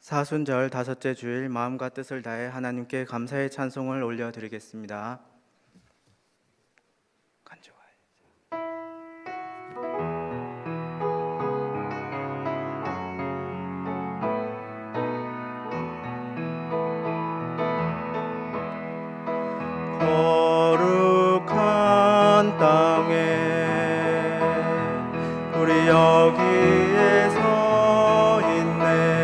사순절 다섯째 주일 마음과 뜻을 다해 하나님께 감사의 찬송을 올려드리겠습니다. 거룩한 땅에 우리 여기에 서 있네.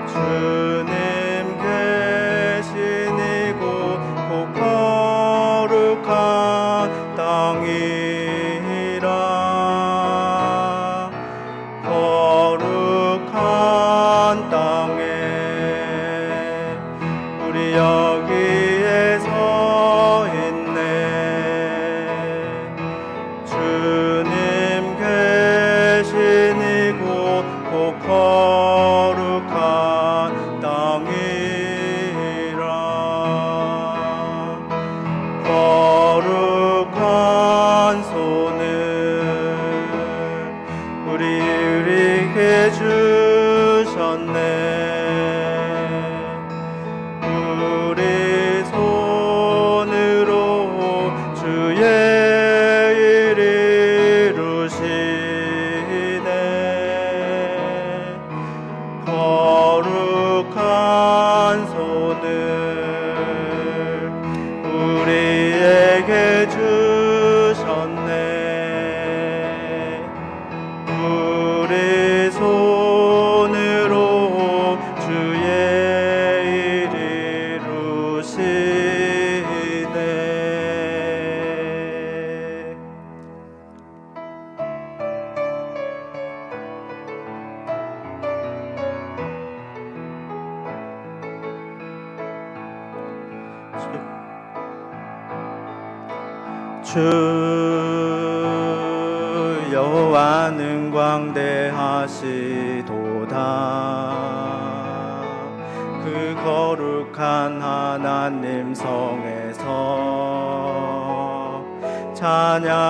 주님 계신 이곳 곧 거룩한 땅이라. 거룩한 땅에 우리 여기에 서 있네. 주님 계신 이곳 곧 거룩한 땅이라. 거룩한 손을 우리에게 주셨네. 우리 손으로 주의 일 이루시네. 거룩한 손을 우리에게 주셨네. 우리 손으로 주의 일 이루시네. 주 여호와는 광대하시도다. 그 거룩한 하나님 성에서 찬양할지어다.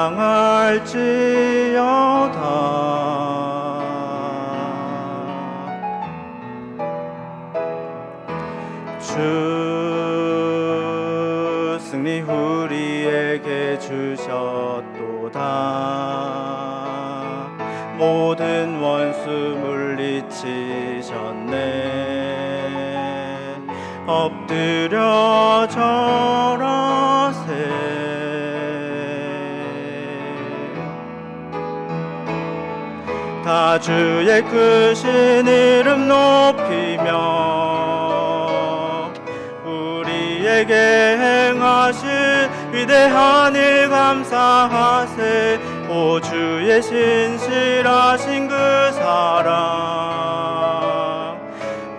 주 승리 우리에게 주셨도다. 모든 원수 물리치셨네. 엎드려 절하세. 다 주의 크신 이름 높이며 우리에게 행하신 위대한 일 감사하세. 오 주의 신실하신 그 사랑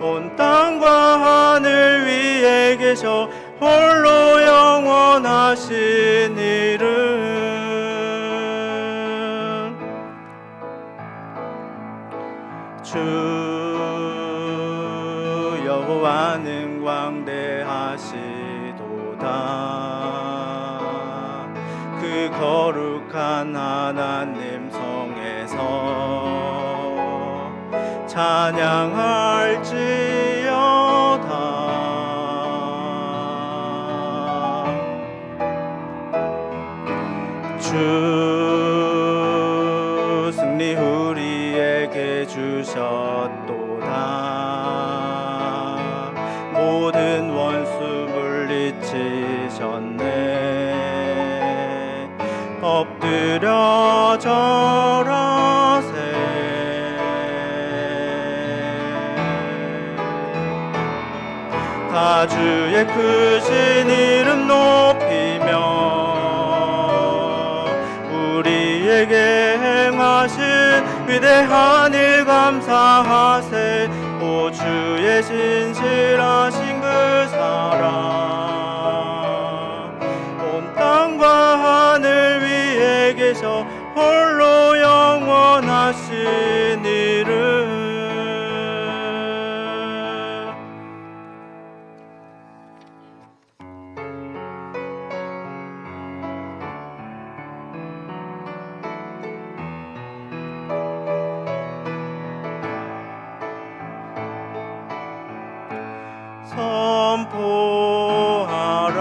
온 땅과 하늘 위에 계셔 홀로 영원하신 이름. 주 여호와는 광대하시도다. 그 거룩한 하나님 성에서 찬양할지어다. 주 승리 우리에게 주셨도다. 모든 원수 물리치셨네. 엎드려 절하세. 다 주의 크신 이름 높이며 우리에게 행하신 위대한 일 감사하세. 오 주의 신실하신 그 사랑 온 땅과 하늘 위에 계셔 홀로 영원하신 이름. 선포하라.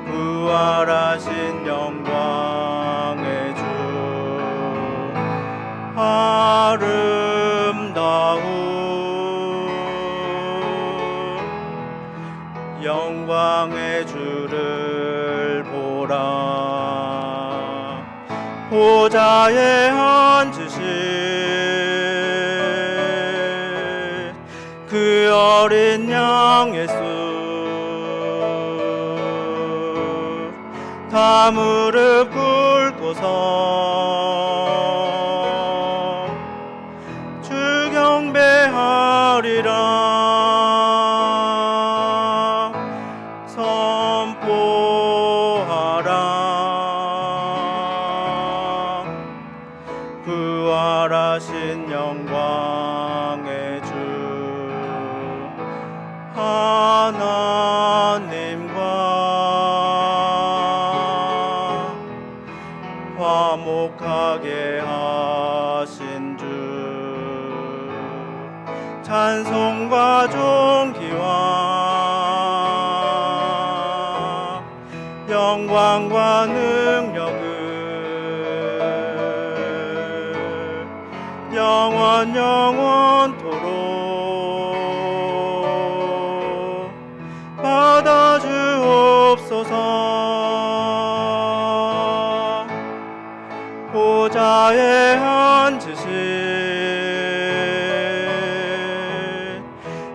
부활하신 영광의 주 아름다운 영광의 주를 보라. 보좌에 앉으신 그 어린 양 예수 다 무릎 꿇고서 주 경배하리라. 선포하라. 부활하신 영광의 주 하나님과 화목하게 하신 주 찬송과 존귀와 영광과 능력을 영원토록 받아주옵소서. 보좌에 앉으신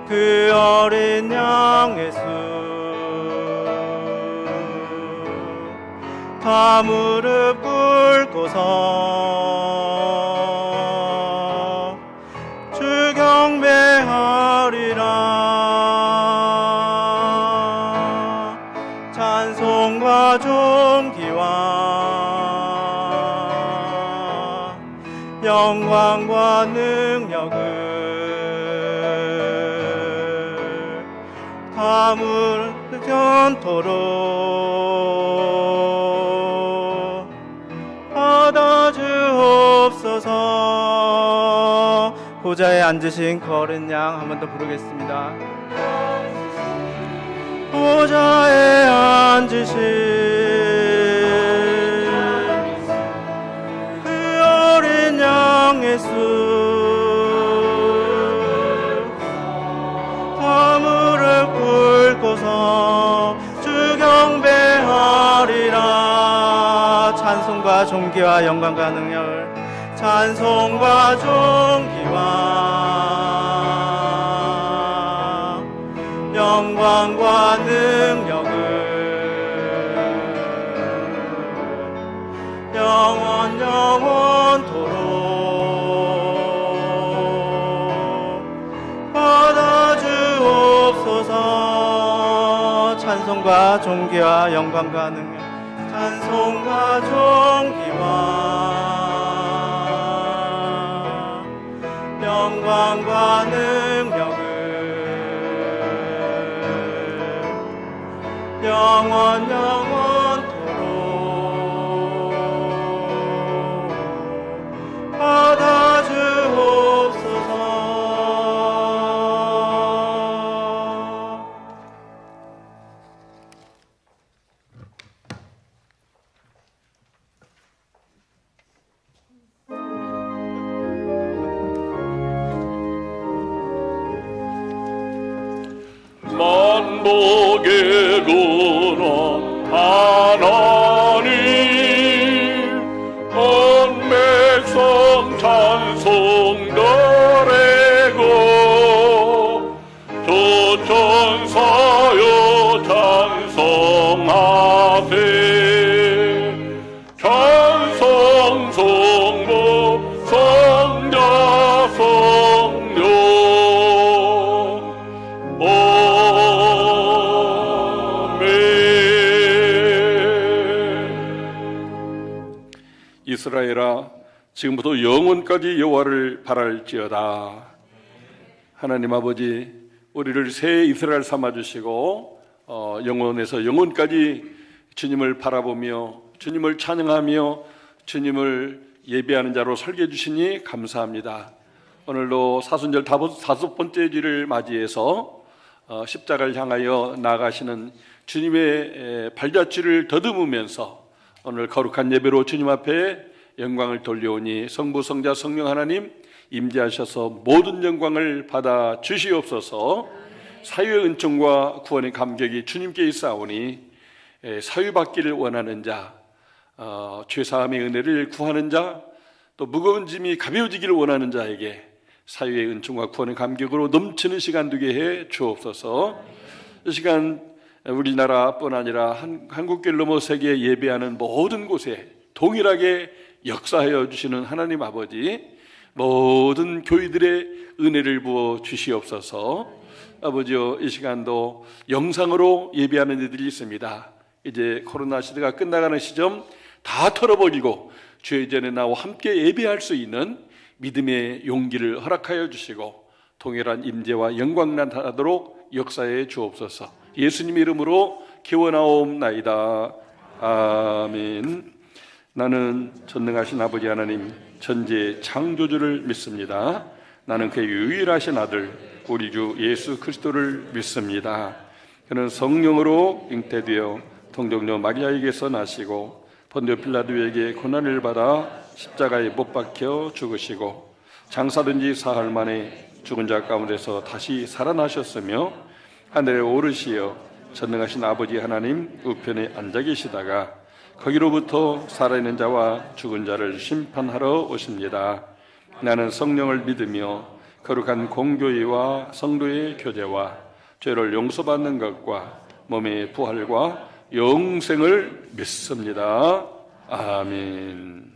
그 어린 양 예수 다 무릎 꿇고서 주 경배하리라. 찬송과 존귀와 영광과 능력을 다 무전토록 받아주옵소서. 보좌에 앉으신 그 어린 양 한 번 더 부르겠습니다. 보좌에 앉으신 그 어린 양 예수 다 무릎 꿇고서 주 경배하리라. 찬송과 존귀와 영광과 능력을 찬송과 존귀와 영광과 능력을 영원토록 받아주옵소서. 찬송과 존귀와 영광과 능력 찬송과 존귀와 영광과 능력을 영원토록 받아주옵소서. 만복의 근원 하나님 온 백성 찬송 드리고 주 천사여 찬송하세. 찬송 성부 성자 성령 이스라엘아, 지금부터 영원까지 여호와를 바랄지어다. 하나님 아버지, 우리를 새 이스라엘 삼아주시고 영원에서 영원까지 주님을 바라보며 주님을 찬양하며 주님을 예배하는 자로 설계해 주시니 감사합니다. 오늘도 사순절 5번째 주를 맞이해서 십자가를 향하여 나아가시는 주님의 발자취를 더듬으면서 오늘 거룩한 예배로 주님 앞에 영광을 돌려오니 성부, 성자, 성령 하나님 임재하셔서 모든 영광을 받아 주시옵소서. 사유의 은총과 구원의 감격이 주님께 있사오니 사유받기를 원하는 자, 죄사함의 은혜를 구하는 자, 또 무거운 짐이 가벼워지기를 원하는 자에게 사유의 은총과 구원의 감격으로 넘치는 시간 되게 해 주옵소서. 이 시간 우리나라뿐 아니라 한국교를 넘어 세계에 예배하는 모든 곳에 동일하게 역사하여 주시는 하나님 아버지, 모든 교회들의 은혜를 부어 주시옵소서. 아버지여, 이 시간도 영상으로 예배하는 이들이 있습니다. 이제 코로나 시대가 끝나가는 시점 다 털어버리고 주의 전에 나와 함께 예배할 수 있는 믿음의 용기를 허락하여 주시고 동일한 임재와 영광 나타나도록 역사해 주옵소서. 예수님의 이름으로 기원하옵나이다. 아멘. 나는 전능하신 아버지 하나님 천지의 창조주를 믿습니다. 나는 그의 유일하신 아들 우리 주 예수 그리스도를 믿습니다. 그는 성령으로 잉태되어 동정녀 마리아에게서 나시고 본디오 빌라도에게 고난을 받아 십자가에 못 박혀 죽으시고 장사된 지 사흘 만에 죽은 자 가운데서 다시 살아나셨으며 하늘에 오르시어 전능하신 아버지 하나님 우편에 앉아 계시다가 거기로부터 살아있는 자와 죽은 자를 심판하러 오십니다. 나는 성령을 믿으며 거룩한 공교회와 성도의 교제와 죄를 용서받는 것과 몸의 부활과 영생을 믿습니다. 아멘.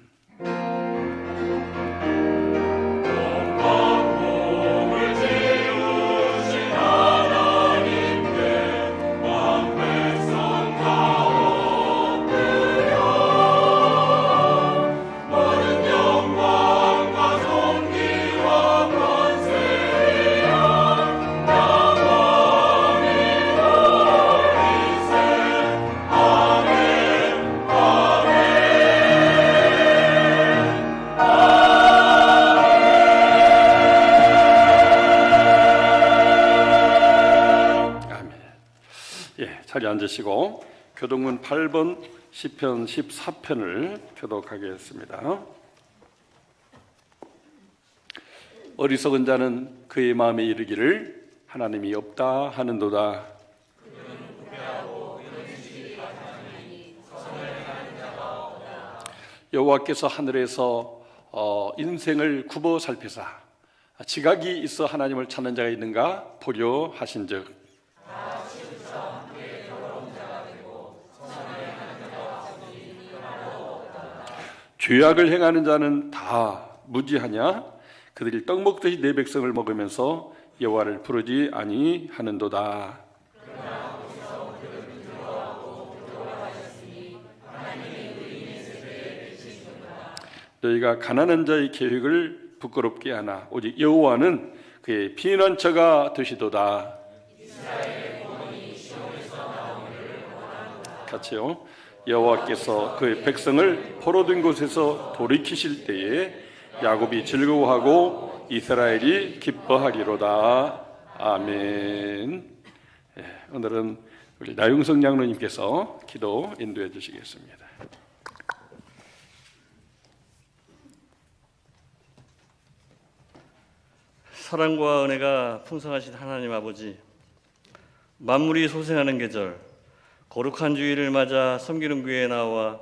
자리에 앉으시고 교독문 8번 시편 14편을 교독하겠습니다. 어리석은 자는 그의 마음에 이르기를 하나님이 없다 하는도다. 여호와께서 하늘에서 인생을 굽어 살피사 지각이 있어 하나님을 찾는 자가 있는가 보려 하신즉 죄악을 행하는 자는 다 무지하냐? 그들이 떡 먹듯이 내 백성을 먹으면서 여호와를 부르지 아니하는도다. 너희가 가난한 자의 계획을 부끄럽게 하나 오직 여호와는 그의 피난처가 되시도다. 같이요. 여호와께서 그의 백성을 포로된 곳에서 돌이키실 때에 야곱이 즐거워하고 이스라엘이 기뻐하리로다. 아멘. 오늘은 우리 나용성 장로님께서 기도 인도해 주시겠습니다. 사랑과 은혜가 풍성하신 하나님 아버지, 만물이 소생하는 계절 거룩한 주일을 맞아 섬기는 교회에 나와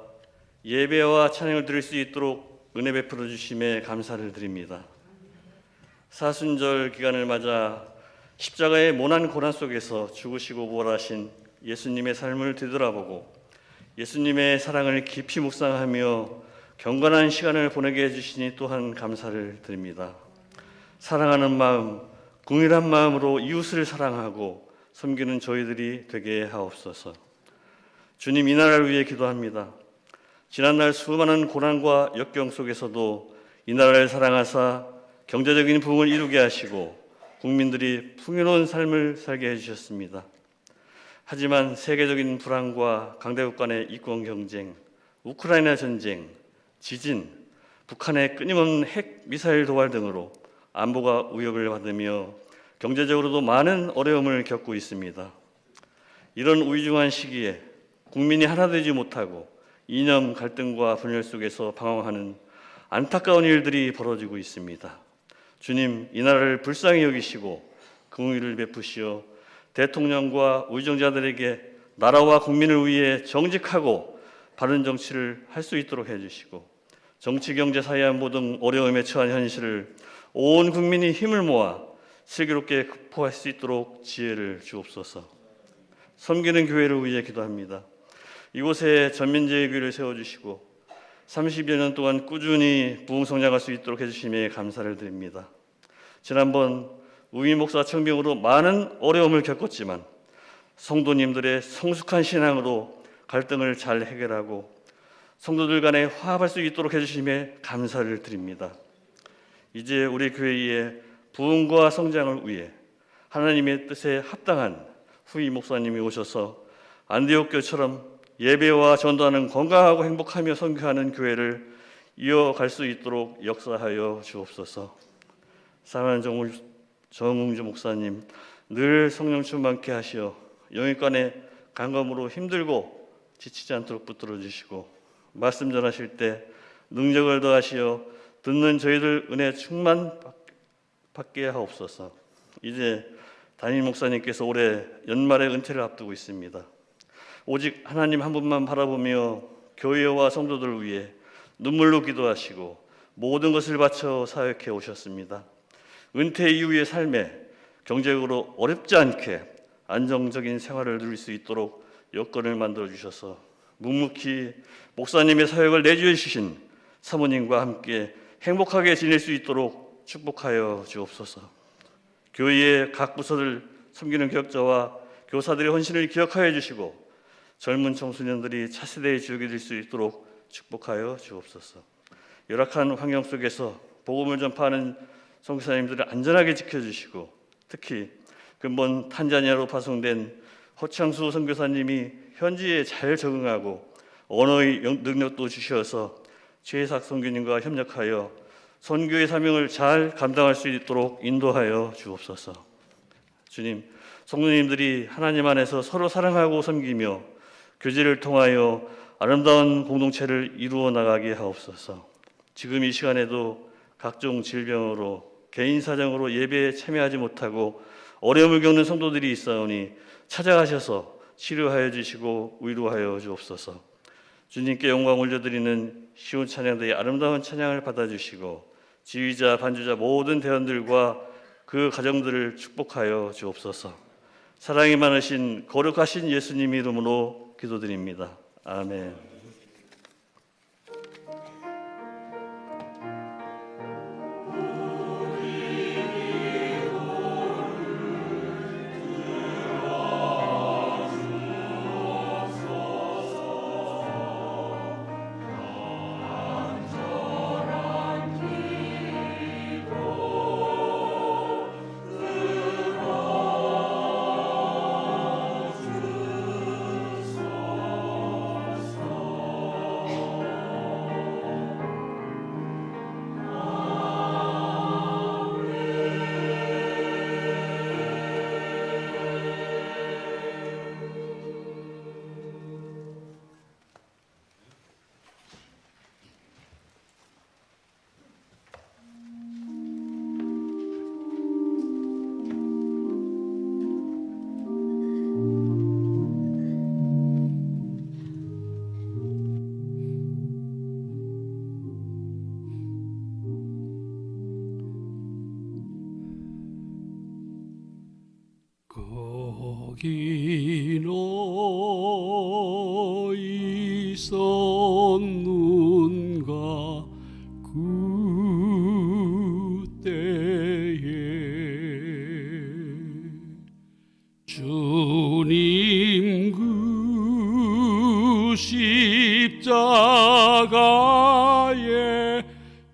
예배와 찬양을 드릴 수 있도록 은혜 베풀어 주심에 감사를 드립니다. 사순절 기간을 맞아 십자가의 모난 고난 속에서 죽으시고 부활하신 예수님의 삶을 되돌아보고 예수님의 사랑을 깊이 묵상하며 경건한 시간을 보내게 해주시니 또한 감사를 드립니다. 사랑하는 마음, 궁일한 마음으로 이웃을 사랑하고 섬기는 저희들이 되게 하옵소서. 주님, 이 나라를 위해 기도합니다. 지난날 수많은 고난과 역경 속에서도 이 나라를 사랑하사 경제적인 부흥을 이루게 하시고 국민들이 풍요로운 삶을 살게 해주셨습니다. 하지만 세계적인 불안과 강대국 간의 이권 경쟁, 우크라이나 전쟁, 지진, 북한의 끊임없는 핵 미사일 도발 등으로 안보가 위협을 받으며 경제적으로도 많은 어려움을 겪고 있습니다. 이런 위중한 시기에 국민이 하나 되지 못하고 이념 갈등과 분열 속에서 방황하는 안타까운 일들이 벌어지고 있습니다. 주님, 이 나라를 불쌍히 여기시고 긍휼을 베푸시어 대통령과 위정자들에게 나라와 국민을 위해 정직하고 바른 정치를 할 수 있도록 해주시고 정치, 경제, 사회 안보 등 어려움에 처한 현실을 온 국민이 힘을 모아 슬기롭게 극복할 수 있도록 지혜를 주옵소서. 섬기는 교회를 위해 기도합니다. 이곳에 전민제의 교회를 세워주시고 30여 년 동안 꾸준히 부흥성장할 수 있도록 해주심에 감사를 드립니다. 지난번 우임 목사 청병으로 많은 어려움을 겪었지만 성도님들의 성숙한 신앙으로 갈등을 잘 해결하고 성도들 간에 화합할 수 있도록 해주심에 감사를 드립니다. 이제 우리 교회의 부흥과 성장을 위해 하나님의 뜻에 합당한 후임 목사님이 오셔서 안디옥 교회처럼 예배와 전도하는 건강하고 행복하며 선교하는 교회를 이어갈 수 있도록 역사하여 주옵소서. 사랑하는 정웅주 목사님, 늘 성령 충만케 하시어 영육간의 간검으로 힘들고 지치지 않도록 붙들어 주시고 말씀 전하실 때 능력을 더하시어 듣는 저희들 은혜 충만 받게 하옵소서. 이제 담임 목사님께서 올해 연말에 은퇴를 앞두고 있습니다. 오직 하나님 한 분만 바라보며 교회와 성도들을 위해 눈물로 기도하시고 모든 것을 바쳐 사역해 오셨습니다. 은퇴 이후의 삶에 경제적으로 어렵지 않게 안정적인 생활을 누릴 수 있도록 여건을 만들어 주셔서 묵묵히 목사님의 사역을 내주해 주신 사모님과 함께 행복하게 지낼 수 있도록 축복하여 주옵소서. 교회의 각 부서를 섬기는 교역자와 교사들의 헌신을 기억하여 주시고 젊은 청소년들이 차세대의 주역이 될 수 있도록 축복하여 주옵소서. 열악한 환경 속에서 복음을 전파하는 선교사님들을 안전하게 지켜주시고 특히 근본 탄자니아로 파송된 허창수 선교사님이 현지에 잘 적응하고 언어의 능력도 주셔서 최혜삭 선교님과 협력하여 선교의 사명을 잘 감당할 수 있도록 인도하여 주옵소서. 주님, 성도님들이 하나님 안에서 서로 사랑하고 섬기며 교제를 통하여 아름다운 공동체를 이루어 나가게 하옵소서. 지금 이 시간에도 각종 질병으로 개인 사정으로 예배에 참여하지 못하고 어려움을 겪는 성도들이 있사오니 찾아가셔서 치료하여 주시고 위로하여 주옵소서. 주님께 영광 올려드리는 시온 찬양대의 아름다운 찬양을 받아주시고 지휘자, 반주자 모든 대원들과 그 가정들을 축복하여 주옵소서. 사랑이 많으신 거룩하신 예수님 이름으로 기도드립니다. 아멘. 거기 너 있었는가 그때에 주님 그 십자가에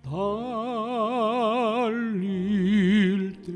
달릴 때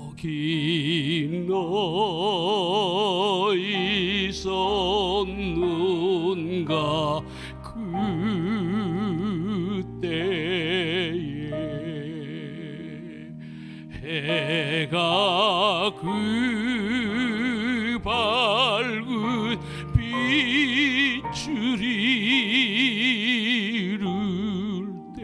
거기 너희 섰는가 그때에 해가 그 밝은 빛을 이룰 때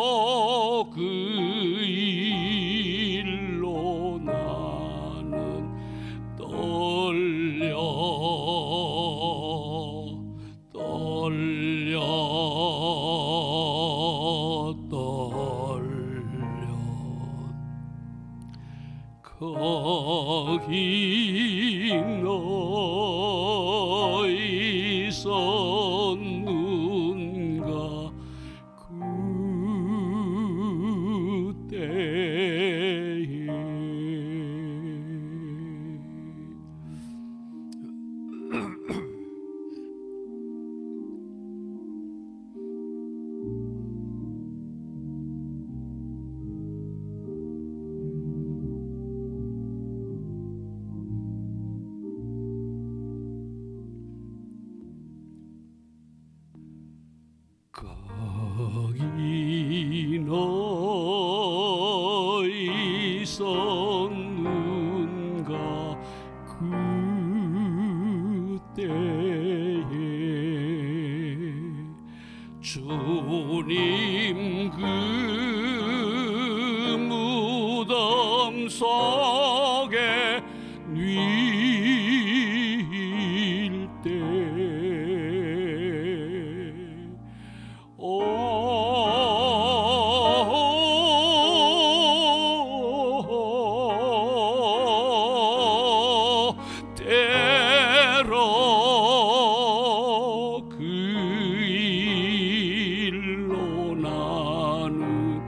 때로 그 일로 나는 떨려 거기 너희 섰는가 그때에 거기 너희 섰는가 그때에 주님 그 무덤 속에 뉘일 때 때로 그 일로 나는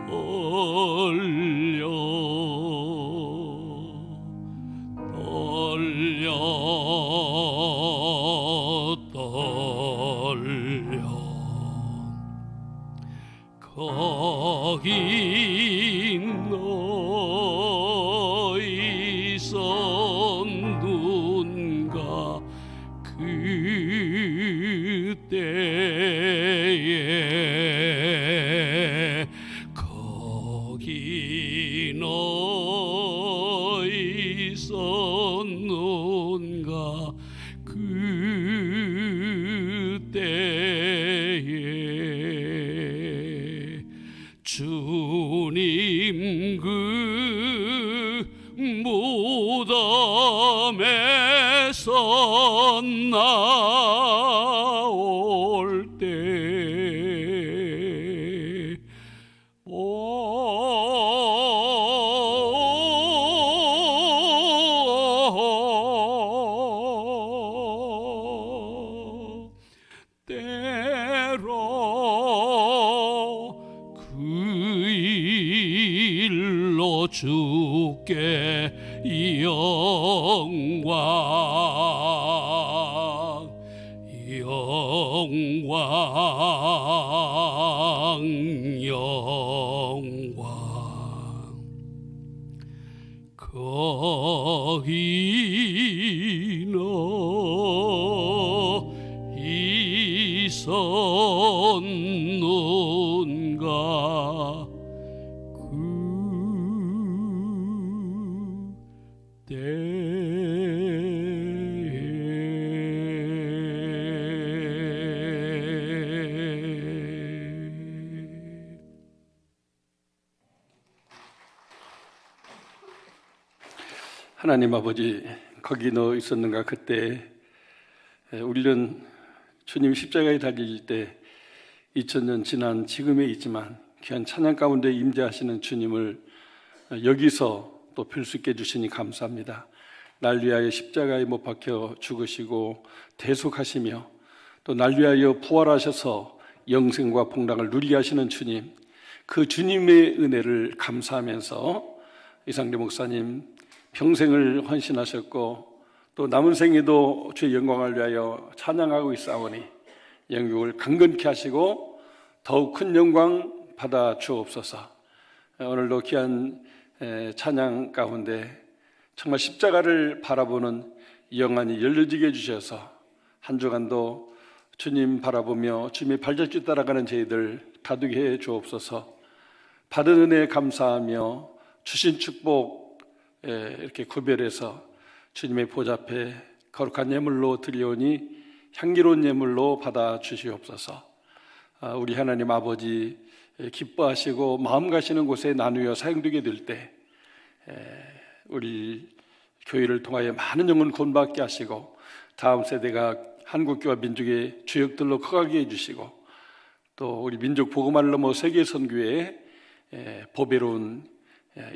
떨려 거기 너희 섰는가 그때에 거기 너희 섰는가 그때에 주님 그 무덤에서 나올 때 때로 그 일로 주께 영광 거기 너희 섰는가 하나님 아버지, 거기 너 있었는가 그때 우리는 주님 십자가에 달릴 때 2000년 지난 지금에 있지만 귀한 찬양 가운데 임재하시는 주님을 여기서 또 뵐 수 있게 해주시니 감사합니다. 날 위하여 십자가에 못 박혀 죽으시고 대속하시며 또 날 위하여 부활하셔서 영생과 복락을 누리게 하시는 주님, 그 주님의 은혜를 감사하면서 이상래 목사님 평생을 헌신하셨고 또 남은 생에도 주의 영광을 위하여 찬양하고 있사오니 영육을 강건케 하시고 더욱 큰 영광 받아 주옵소서. 오늘도 귀한 찬양 가운데 정말 십자가를 바라보는 영안이 열려지게 해주셔서 한 주간도 주님 바라보며 주님의 발자취 따라가는 저희들 가득히 해 주옵소서. 받은 은혜에 감사하며 주신 축복 이렇게 구별해서 주님의 보좌 앞에 거룩한 예물로 드리오니 향기로운 예물로 받아 주시옵소서. 우리 하나님 아버지 기뻐하시고 마음 가시는 곳에 나누어 사용되게 될 때 우리 교회를 통하여 많은 영혼 구원받게 하시고 다음 세대가 한국교와 민족의 주역들로 커가게 해주시고 또 우리 민족 복음화를 넘어 세계 선교에 보배로운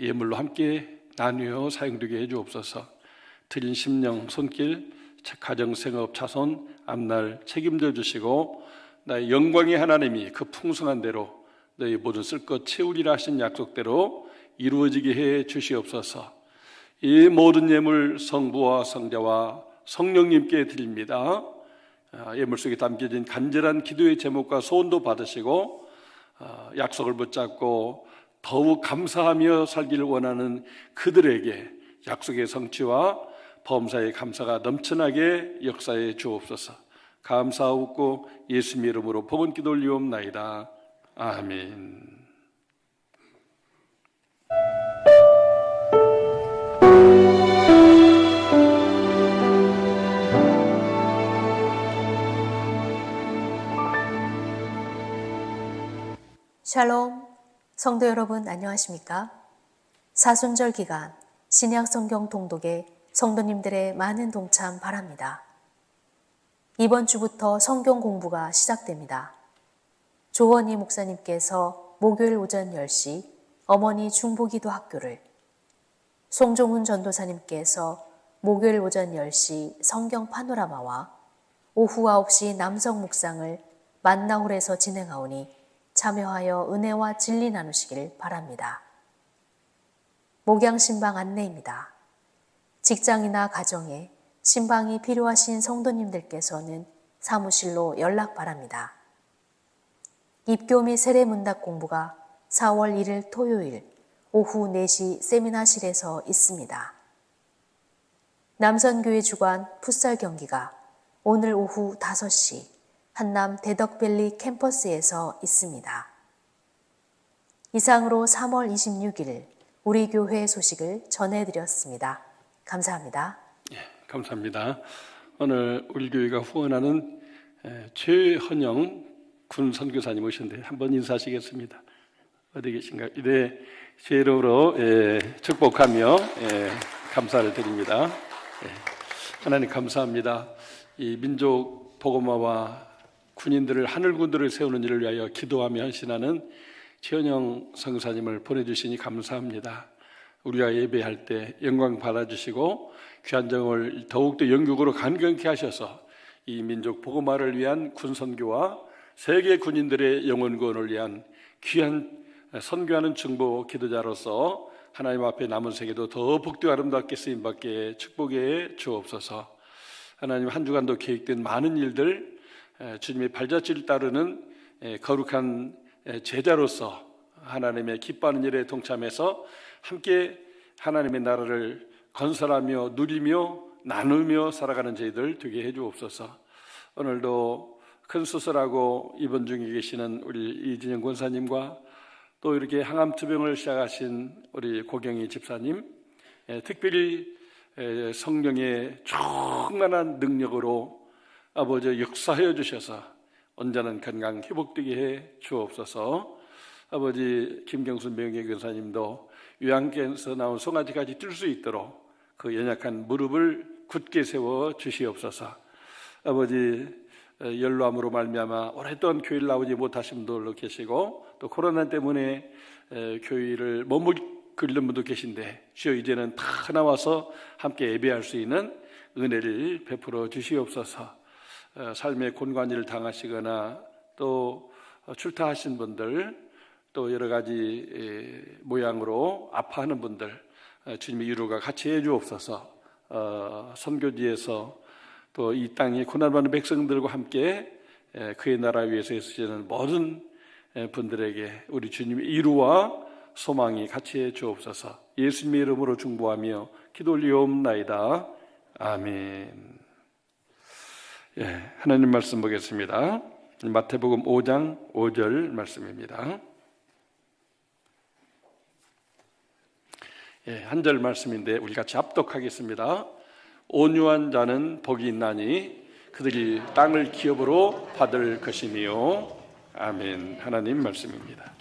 예물로 함께 나누어 사용되게 해주옵소서. 드린 심령, 손길, 가정, 생업, 자손, 앞날 책임져 주시고 나의 영광의 하나님이 그 풍성한 대로 너희 모든 쓸 것 채우리라 하신 약속대로 이루어지게 해 주시옵소서. 이 모든 예물 성부와 성자와 성령님께 드립니다. 예물 속에 담겨진 간절한 기도의 제목과 소원도 받으시고 약속을 붙잡고 더욱 감사하며 살기를 원하는 그들에게 약속의 성취와 범사의 감사가 넘쳐나게 역사해 주옵소서. 감사하옵고 예수님 이름으로 복은 기도 올리옵나이다. 아멘. 샬롬, 성도 여러분 안녕하십니까? 사순절 기간 신약 성경 통독에 성도님들의 많은 동참 바랍니다. 이번 주부터 성경 공부가 시작됩니다. 조원희 목사님께서 목요일 오전 10시 어머니 중보기도 학교를, 송종훈 전도사님께서 목요일 오전 10시 성경 파노라마와 오후 9시 남성 묵상을 만나홀에서 진행하오니 참여하여 은혜와 진리 나누시길 바랍니다. 목양 신방 안내입니다. 직장이나 가정에 신방이 필요하신 성도님들께서는 사무실로 연락 바랍니다. 입교 및 세례 문답 공부가 4월 1일 토요일 오후 4시 세미나실에서 있습니다. 남선교회 주관 풋살 경기가 오늘 오후 5시 한남 대덕밸리 캠퍼스에서 있습니다. 이상으로 3월 26일 우리 교회 소식을 전해드렸습니다. 감사합니다. 감사합니다. 오늘 우리 교회가 후원하는 최헌영 군 선교사님 오셨는데 한번 인사하시겠습니다. 어디 계신가요? 네, 제 이름으로 축복하며 감사를 드립니다. 하나님 감사합니다. 이 민족 복음화와 군인들을 하늘군들을 세우는 일을 위하여 기도하며 헌신하는 최헌영 선교사님을 보내주시니 감사합니다. 우리가 예배할 때 영광 받아주시고 귀한 정을 더욱더 영국으로 강건케 하셔서 이 민족 복음화를 위한 군선교와 세계 군인들의 영혼 구원을 위한 귀한 선교하는 중보 기도자로서 하나님 앞에 남은 세계도 더 복되고 아름답게 쓰임받게 축복해 주옵소서. 하나님 한 주간도 계획된 많은 일들 주님의 발자취를 따르는 거룩한 제자로서 하나님의 기뻐하는 일에 동참해서 함께 하나님의 나라를 건설하며 누리며 나누며 살아가는 저희들 되게 해 주옵소서. 오늘도 큰 수술하고 입원 중에 계시는 우리 이진영 권사님과 또 이렇게 항암투병을 시작하신 우리 고경희 집사님, 특별히 성령의 충만한 능력으로 아버지 역사하여 주셔서 온전한 건강 회복되게 해 주옵소서. 아버지 김경순 명예 권사님도 요양께서 나온 송아지까지 뛸 수 있도록 그 연약한 무릎을 굳게 세워 주시옵소서. 아버지 연로암으로 말미암아 오랫동안 교회를 나오지 못하신 분들도 계시고 또 코로나 때문에 교회를 머무르는 분도 계신데 주여 이제는 다 나와서 함께 예배할 수 있는 은혜를 베풀어 주시옵소서. 삶의 곤관일을 당하시거나 또 출타하신 분들 또 여러 가지 모양으로 아파하는 분들 주님의 위로가 같이 해주옵소서. 선교지에서 또 이 땅에 고난받는 백성들과 함께 그의 나라 위해서 애쓰시는 모든 분들에게 우리 주님의 위로와 소망이 같이 해주옵소서. 예수님의 이름으로 중보하며 기도 올리옵나이다. 아멘. 하나님 말씀 보겠습니다. 마태복음 5장 5절 말씀입니다. 한 절 말씀인데 우리 같이 합독하겠습니다. 온유한 자는 복이 있나니 그들이 땅을 기업으로 받을 것이니요. 아멘. 하나님 말씀입니다.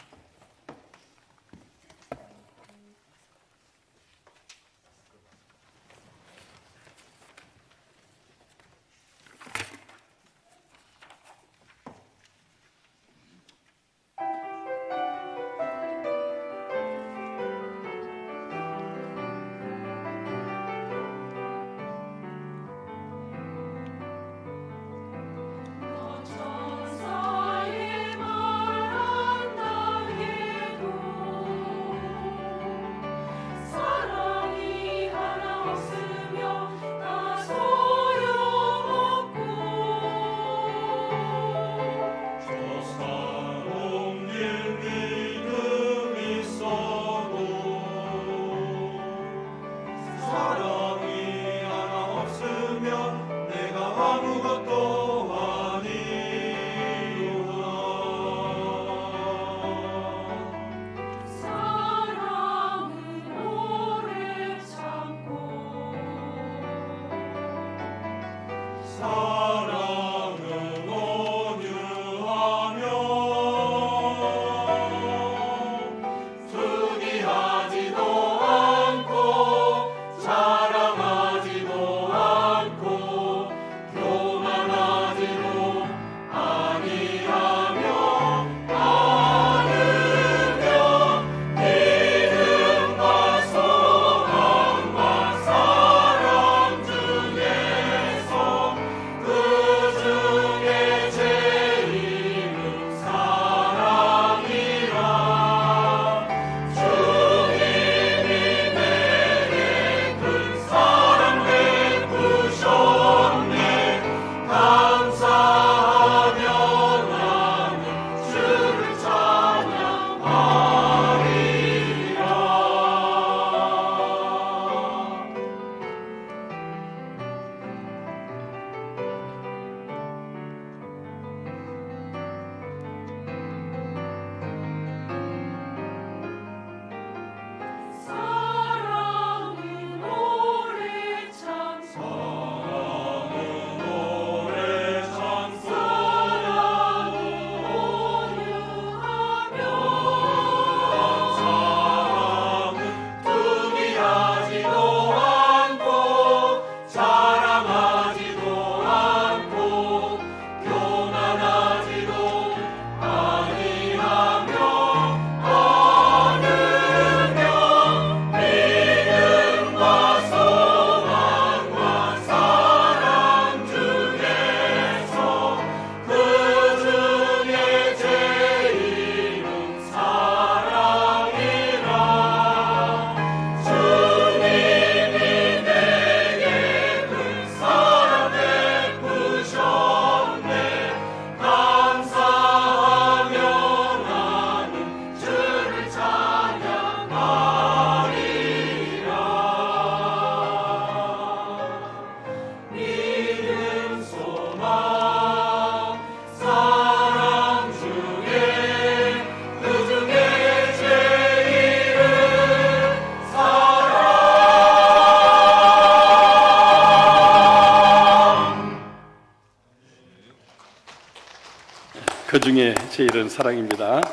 그 중에 제일은 사랑입니다.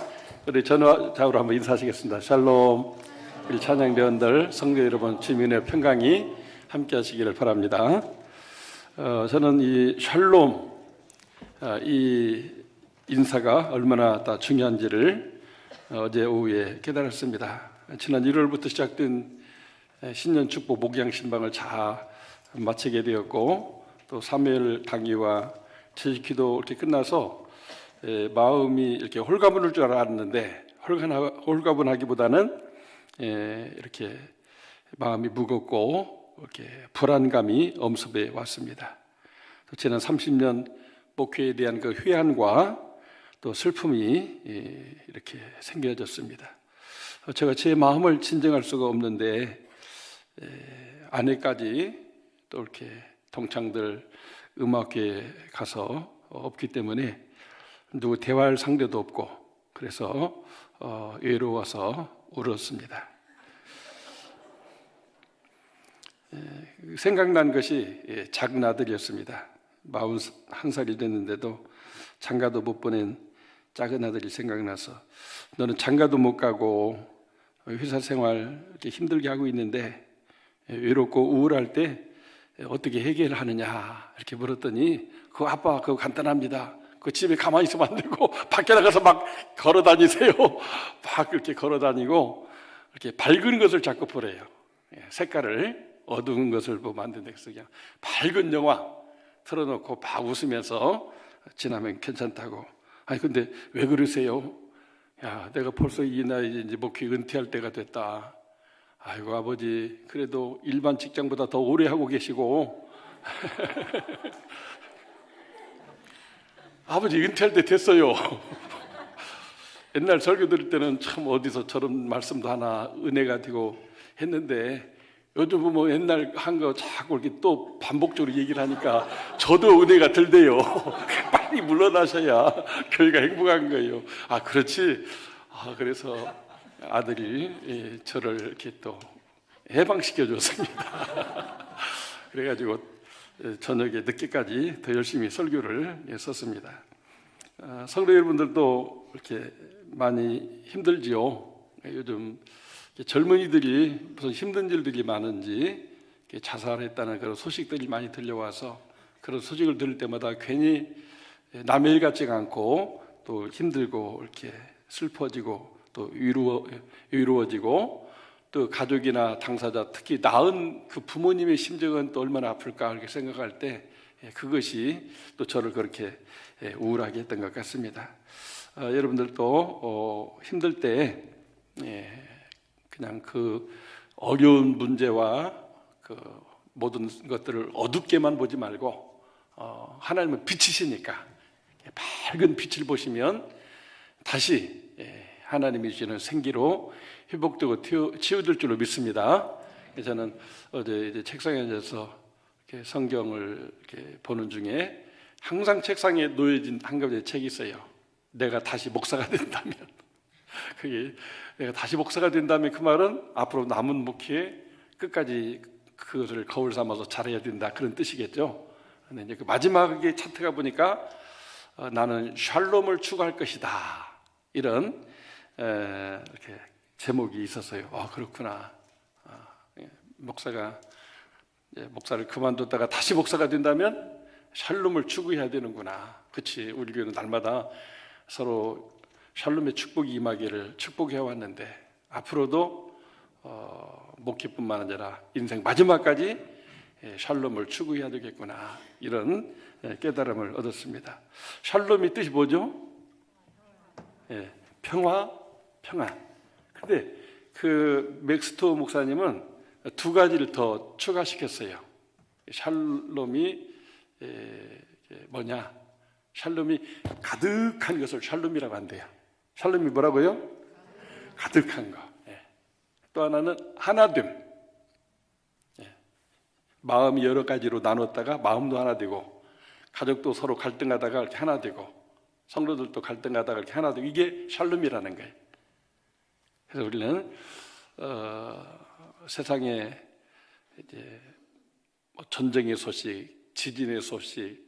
우리 전화자우로 한번 인사하시겠습니다. 샬롬. 우리 찬양대원들, 성도 여러분, 주민의 평강이 함께 하시기를 바랍니다. 저는 이 샬롬, 이 인사가 얼마나 다 중요한지를 어제 오후에 깨달았습니다. 지난 1월부터 시작된 신년 축복 목양 신방을 잘 마치게 되었고, 또 사무엘 강의와 제기도 이렇게 끝나서 마음이 이렇게 홀가분할 줄 알았는데 홀가분하기보다는 이렇게 마음이 무겁고 이렇게 불안감이 엄습해 왔습니다. 지난 30년 목회에 대한 그 회한과 또 슬픔이 이렇게 생겨졌습니다. 제가 제 마음을 진정할 수가 없는데 아내까지 또 이렇게 동창들 음악회에 가서 없기 때문에 누구 대화할 상대도 없고 그래서 외로워서 울었습니다. 생각난 것이 작은 아들이었습니다. 41살이 됐는데도 장가도 못 보낸 작은 아들이 생각나서 너는 장가도 못 가고 회사 생활 이렇게 힘들게 하고 있는데 외롭고 우울할 때 어떻게 해결하느냐 이렇게 물었더니 그 아빠 그거 간단합니다. 그 집에 가만히 있으면 안 되고 밖에 나가서 막 걸어 다니세요. 막 그렇게 걸어 다니고 이렇게 밝은 것을 자꾸 보래요. 색깔을 어두운 것을 보면 안 된다. 그래서 그냥 밝은 영화 틀어놓고 막 웃으면서 지나면 괜찮다고. 아니 근데 왜 그러세요? 야, 내가 벌써 이 나이에 이제 목회 은퇴할 때가 됐다. 아이고 아버지 그래도 일반 직장보다 더 오래 하고 계시고 아버지 은퇴할 때 됐어요. 옛날 설교 들을 때는 참 어디서 저런 말씀도 하나 은혜가 되고 했는데 요즘 뭐 옛날 한 거 자꾸 이렇게 또 반복적으로 얘기를 하니까 저도 은혜가 들대요. 빨리 물러나셔야 교회가 행복한 거예요. 아 그렇지. 그래서 아들이 저를 이렇게 또 해방시켜 줬습니다. 그래가지고 저녁에 늦게까지 더 열심히 설교를 썼습니다. 성도 여러분들도 이렇게 많이 힘들지요. 요즘 젊은이들이 무슨 힘든 일들이 많은지 자살했다는 그런 소식들이 많이 들려와서 그런 소식을 들을 때마다 괜히 남의 일 같지가 않고 또 힘들고 이렇게 슬퍼지고 또 위로워지고 또 가족이나 당사자 특히 낳은 그 부모님의 심정은 또 얼마나 아플까 이렇게 생각할 때 그것이 또 저를 그렇게 우울하게 했던 것 같습니다. 여러분들도 힘들 때 그냥 그 어려운 문제와 그 모든 것들을 어둡게만 보지 말고 하나님은 빛이시니까 밝은 빛을 보시면 다시 하나님이 주시는 생기로 회복되고 치유될 줄로 믿습니다. 저는 어제 이제 책상에 앉아서 이렇게 성경을 이렇게 보는 중에 항상 책상에 놓여진 한 가지 책이 있어요. 내가 다시 목사가 된다면. 그게 내가 다시 목사가 된다면 그 말은 앞으로 남은 목회에 끝까지 그것을 거울 삼아서 잘해야 된다 그런 뜻이겠죠. 근데 이제 그 마지막에 차트가 보니까 나는 샬롬을 추구할 것이다 이런 이렇게 제목이 있었어요. 그렇구나. 목사를 그만뒀다가 다시 목사가 된다면 샬롬을 추구해야 되는구나. 그렇지. 우리 교회는 날마다 서로 샬롬의 축복이 임하기를 축복해 왔는데 앞으로도 목회뿐만 아니라 인생 마지막까지 샬롬을 추구해야 되겠구나 이런 깨달음을 얻었습니다. 샬롬의 뜻이 뭐죠? 평화, 평안. 근데 그 맥스토 목사님은 두 가지를 더 추가시켰어요. 샬롬이 뭐냐? 샬롬이 가득한 것을 샬롬이라고 한대요. 샬롬이 뭐라고요? 가득한 거. 또 하나는 하나됨. 마음이 여러 가지로 나눴다가 마음도 하나 되고, 가족도 서로 갈등하다가 이렇게 하나 되고, 성도들도 갈등하다가 이렇게 하나 되고, 이게 샬롬이라는 거예요. 그래서 우리는 세상에 이제 전쟁의 소식, 지진의 소식,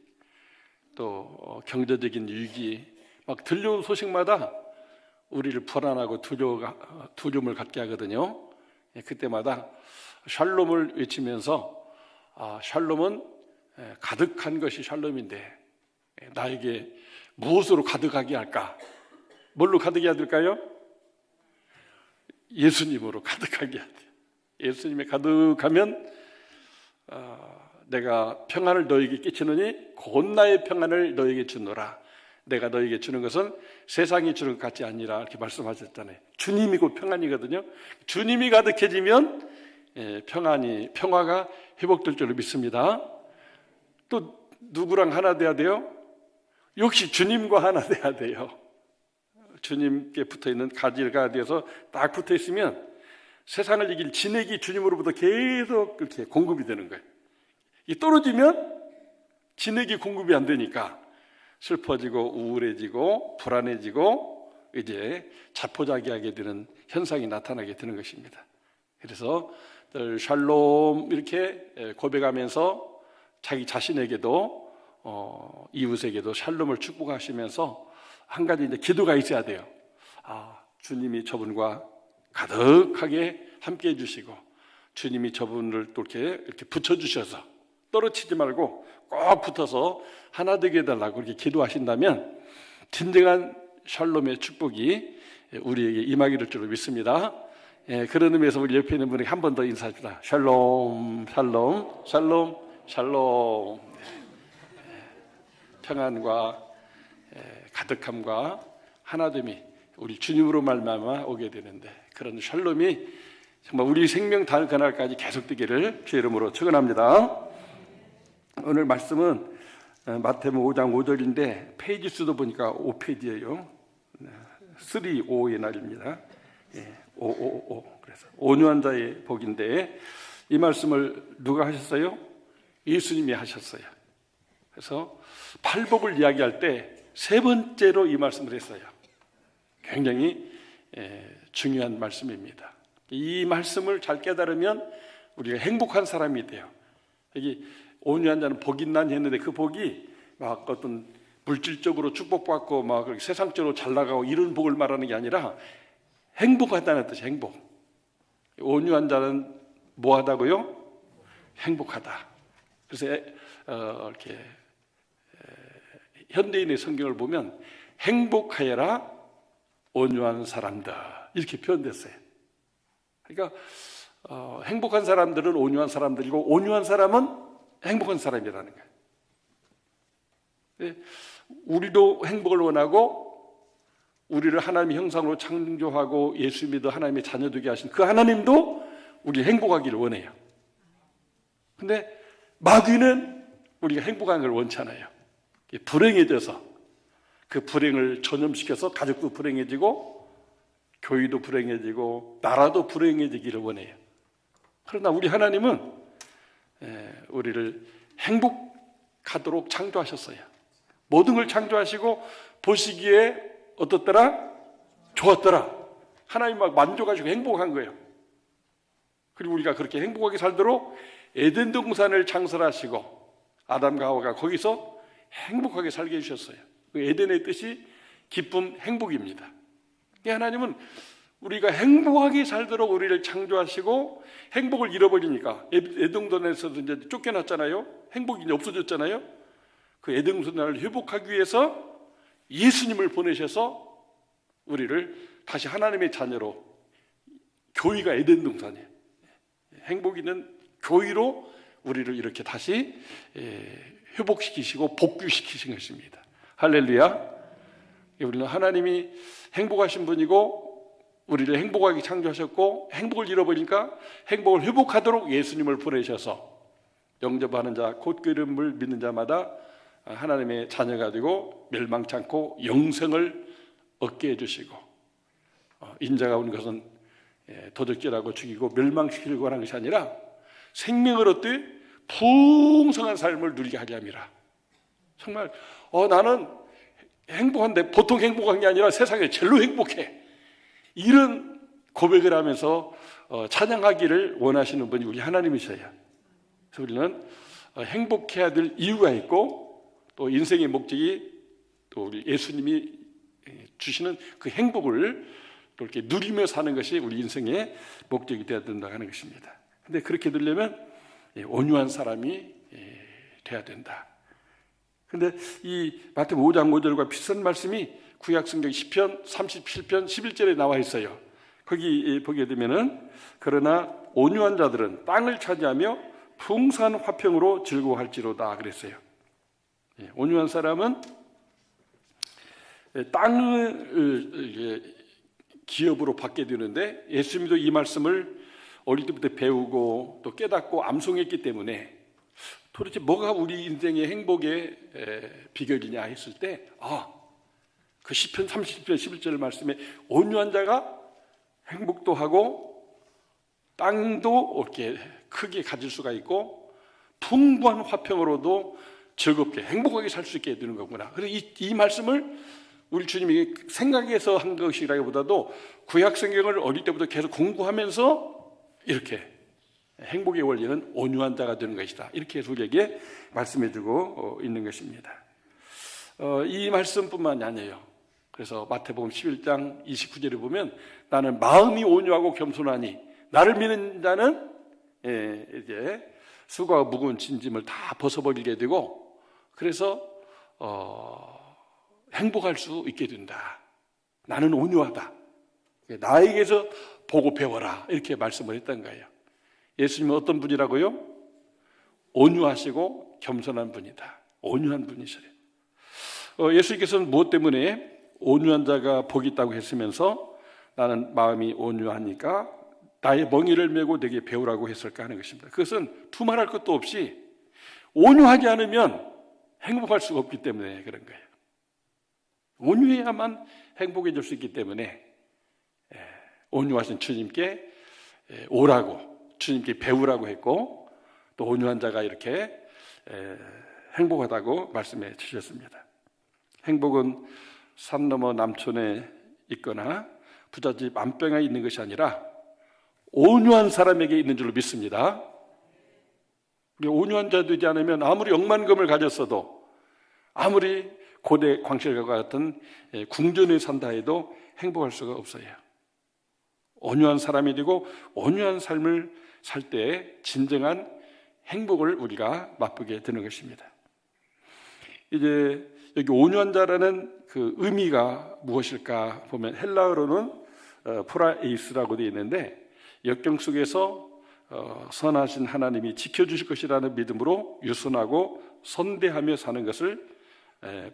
또 경제적인 위기 막 들려온 소식마다 우리를 불안하고 두려움을 갖게 하거든요. 그때마다 샬롬을 외치면서 샬롬은 가득한 것이 샬롬인데 나에게 무엇으로 가득하게 할까? 뭘로 가득해야 될까요? 예수님으로 가득하게 해야 돼요. 예수님에 가득하면 내가 평안을 너에게 끼치느니 곧 나의 평안을 너에게 주노라. 내가 너에게 주는 것은 세상이 주는 것 같지 아니라 이렇게 말씀하셨잖아요. 주님이 곧 평안이거든요. 주님이 가득해지면 평화가 회복될 줄로 믿습니다. 또 누구랑 하나 돼야 돼요? 역시 주님과 하나 돼야 돼요. 주님께 붙어있는 가지가 되어서 딱 붙어있으면 세상을 이길 진액이 주님으로부터 계속 그렇게 공급이 되는 거예요. 이 떨어지면 진액이 공급이 안 되니까 슬퍼지고 우울해지고 불안해지고 이제 자포자기하게 되는 현상이 나타나게 되는 것입니다. 그래서 늘 샬롬 이렇게 고백하면서 자기 자신에게도 이웃에게도 샬롬을 축복하시면서 한 가지 이제 기도가 있어야 돼요. 주님이 저분과 가득하게 함께 해주시고 주님이 저분을 또 이렇게 붙여주셔서 떨어지지 말고 꼭 붙어서 하나 되게 해달라고 그렇게 기도하신다면 진정한 샬롬의 축복이 우리에게 임하기를 줄로 믿습니다. 그런 의미에서 우리 옆에 있는 분에게 한 번 더 인사합시다. 샬롬, 샬롬, 샬롬, 샬롬. 평안과 가득함과 하나됨이 우리 주님으로 말미암아 오게 되는데 그런 샬롬이 정말 우리 생명 닿을 그날까지 계속되기를 주의 이름으로 축원합니다. 오늘 말씀은 마태복음 5장 5절인데 페이지 수도 보니까 5페이지예요. 3-5의 날입니다. 5. 그래서 온유한 자의 복인데 이 말씀을 누가 하셨어요? 예수님이 하셨어요. 그래서 팔복을 이야기할 때 세 번째로 이 말씀을 했어요. 굉장히 중요한 말씀입니다. 이 말씀을 잘 깨달으면 우리가 행복한 사람이 돼요. 여기 온유한 자는 복이 있나니 했는데 그 복이 막 어떤 물질적으로 축복받고 막 세상적으로 잘 나가고 이런 복을 말하는 게 아니라 행복하다는 뜻이 행복. 온유한 자는 뭐하다고요? 행복하다. 그래서 이렇게 현대인의 성경을 보면 행복하여라 온유한 사람들 이렇게 표현됐어요. 그러니까 행복한 사람들은 온유한 사람들이고 온유한 사람은 행복한 사람이라는 거예요. 우리도 행복을 원하고 우리를 하나님의 형상으로 창조하고 예수 믿어 하나님의 자녀 되게 하신 그 하나님도 우리 행복하기를 원해요. 근데 마귀는 우리가 행복한 걸 원치 않아요. 불행해져서 그 불행을 전염시켜서 가족도 불행해지고 교회도 불행해지고 나라도 불행해지기를 원해요. 그러나 우리 하나님은 우리를 행복하도록 창조하셨어요. 모든 걸 창조하시고 보시기에 어떻더라? 좋았더라. 하나님 막 만족하시고 행복한 거예요. 그리고 우리가 그렇게 행복하게 살도록 에덴 동산을 창설하시고 아담과 하와가 거기서 행복하게 살게 해주셨어요. 그 에덴의 뜻이 기쁨, 행복입니다. 하나님은 우리가 행복하게 살도록 우리를 창조하시고 행복을 잃어버리니까 에덴동산에서도 이제 쫓겨났잖아요. 행복이 이제 없어졌잖아요. 그 에덴동산을 회복하기 위해서 예수님을 보내셔서 우리를 다시 하나님의 자녀로 교회가 에덴동산이에요. 행복 있는 교회로 우리를 이렇게 다시 회복시키시고 복귀시키신 것입니다. 할렐루야. 우리는 하나님이 행복하신 분이고 우리를 행복하게 창조하셨고 행복을 잃어버리니까 행복을 회복하도록 예수님을 보내셔서 영접하는 자 곧 그 이름을 믿는 자마다 하나님의 자녀가 되고 멸망치 않고 영생을 얻게 해주시고 인자가 온 것은 도적질하고 죽이고 멸망시키려고 하는 것이 아니라 생명을 얻되 풍성한 삶을 누리게 하려 함이라. 정말 나는 행복한데 보통 행복한 게 아니라 세상에 제일로 행복해. 이런 고백을 하면서 찬양하기를 원하시는 분이 우리 하나님이셔요. 그래서 우리는 행복해야 될 이유가 있고 또 인생의 목적이 또 우리 예수님이 주시는 그 행복을 또 이렇게 누리며 사는 것이 우리 인생의 목적이 되어야 된다고 하는 것입니다. 근데 그렇게 되려면 온유한 사람이 돼야 된다. 근데 이 마태복음 5장 5절과 비슷한 말씀이 구약성경 시편 37편 11절에 나와 있어요. 거기 보게 되면은 그러나 온유한 자들은 땅을 차지하며 풍성한 화평으로 즐거워할지로다 그랬어요. 온유한 사람은 땅을 기업으로 받게 되는데 예수님도 이 말씀을 어릴 때부터 배우고 또 깨닫고 암송했기 때문에 도대체 뭐가 우리 인생의 행복의 비결이냐 했을 때, 그 시편 30편 11절 말씀에 온유한 자가 행복도 하고 땅도 이렇게 크게 가질 수가 있고 풍부한 화평으로도 즐겁게 행복하게 살 수 있게 해주는 거구나. 그래서 이 말씀을 우리 주님이 생각해서 한 것이라기보다도 구약 성경을 어릴 때부터 계속 공부하면서 이렇게 행복의 원리는 온유한 자가 되는 것이다, 이렇게 해서 우리에게 말씀해주고 있는 것입니다. 이 말씀뿐만이 아니에요. 그래서 마태복음 11장 29절에 보면 나는 마음이 온유하고 겸손하니 나를 믿는 자는 이제 수고와 무거운 짐을 다 벗어버리게 되고 그래서 행복할 수 있게 된다. 나는 온유하다. 나에게서 보고 배워라, 이렇게 말씀을 했던 거예요. 예수님은 어떤 분이라고요? 온유하시고 겸손한 분이다. 온유한 분이시래요. 예수님께서는 무엇 때문에 온유한 자가 복이 있다고 했으면서 나는 마음이 온유하니까 나의 멍에를 메고 내게 배우라고 했을까 하는 것입니다. 그것은 두말할 것도 없이 온유하지 않으면 행복할 수가 없기 때문에 그런 거예요. 온유해야만 행복해질 수 있기 때문에 온유하신 주님께 오라고, 주님께 배우라고 했고 또 온유한 자가 이렇게 행복하다고 말씀해 주셨습니다. 행복은 산 너머 남촌에 있거나 부잣집 안방에 있는 것이 아니라 온유한 사람에게 있는 줄로 믿습니다. 우리 온유한 자 되지 않으면 아무리 억만금을 가졌어도 아무리 고대 광실과 같은 궁전에 산다 해도 행복할 수가 없어요. 온유한 사람이 되고 온유한 삶을 살 때 진정한 행복을 우리가 맛보게 되는 것입니다. 이제 여기 온유한 자라는 그 의미가 무엇일까 보면 헬라어로는 프라에이스라고 되어 있는데 역경 속에서 선하신 하나님이 지켜주실 것이라는 믿음으로 유순하고 선대하며 사는 것을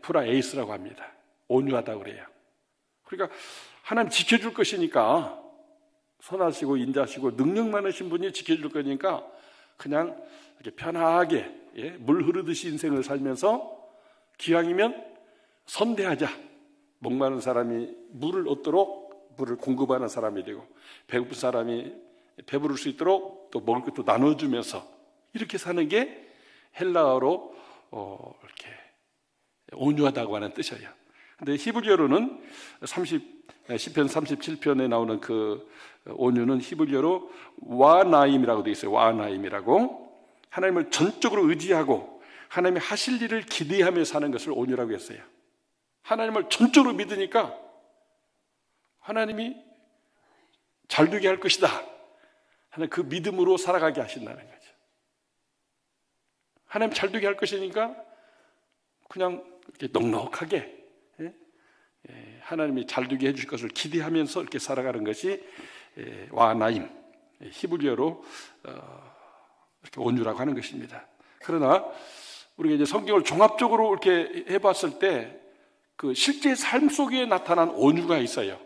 프라에이스라고 합니다. 온유하다고 그래요. 그러니까 하나님 지켜줄 것이니까, 선하시고 인자하시고 능력 많으신 분이 지켜줄 거니까 그냥 이렇게 편하게 물 흐르듯이 인생을 살면서 기왕이면 선대하자. 목마른 사람이 물을 얻도록 물을 공급하는 사람이 되고 배고픈 사람이 배부를 수 있도록 또 먹을 것도 나눠주면서 이렇게 사는 게 헬라어로 이렇게 온유하다고 하는 뜻이에요. 근데 히브리어로는 시편 37편에 나오는 그 온유는 히브리어로 와나임이라고 되어 있어요. 와나임이라고. 하나님을 전적으로 의지하고 하나님이 하실 일을 기대하며 사는 것을 온유라고 했어요. 하나님을 전적으로 믿으니까 하나님이 잘되게 할 것이다 하는 그 믿음으로 살아가게 하신다는 거죠. 하나님 잘되게 할 것이니까 그냥 이렇게 넉넉하게 하나님이 잘되게 해줄 것을 기대하면서 이렇게 살아가는 것이 와나임, 히브리어로 이렇게 온유라고 하는 것입니다. 그러나 우리가 이제 성경을 종합적으로 이렇게 해봤을 때 그 실제 삶 속에 나타난 온유가 있어요.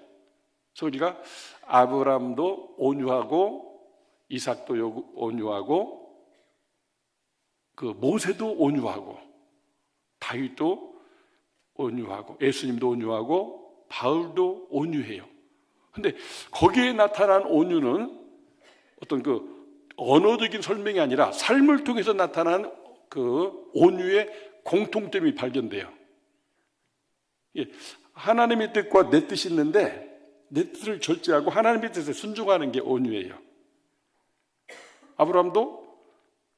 그래서 우리가 아브라함도 온유하고 이삭도 온유하고 그 모세도 온유하고 다윗도 온유하고 예수님도 온유하고 바울도 온유해요. 근데 거기에 나타난 온유는 어떤 그 언어적인 설명이 아니라 삶을 통해서 나타난 그 온유의 공통점이 발견돼요. 하나님의 뜻과 내 뜻이 있는데 내 뜻을 절제하고 하나님의 뜻에 순종하는 게 온유예요. 아브라함도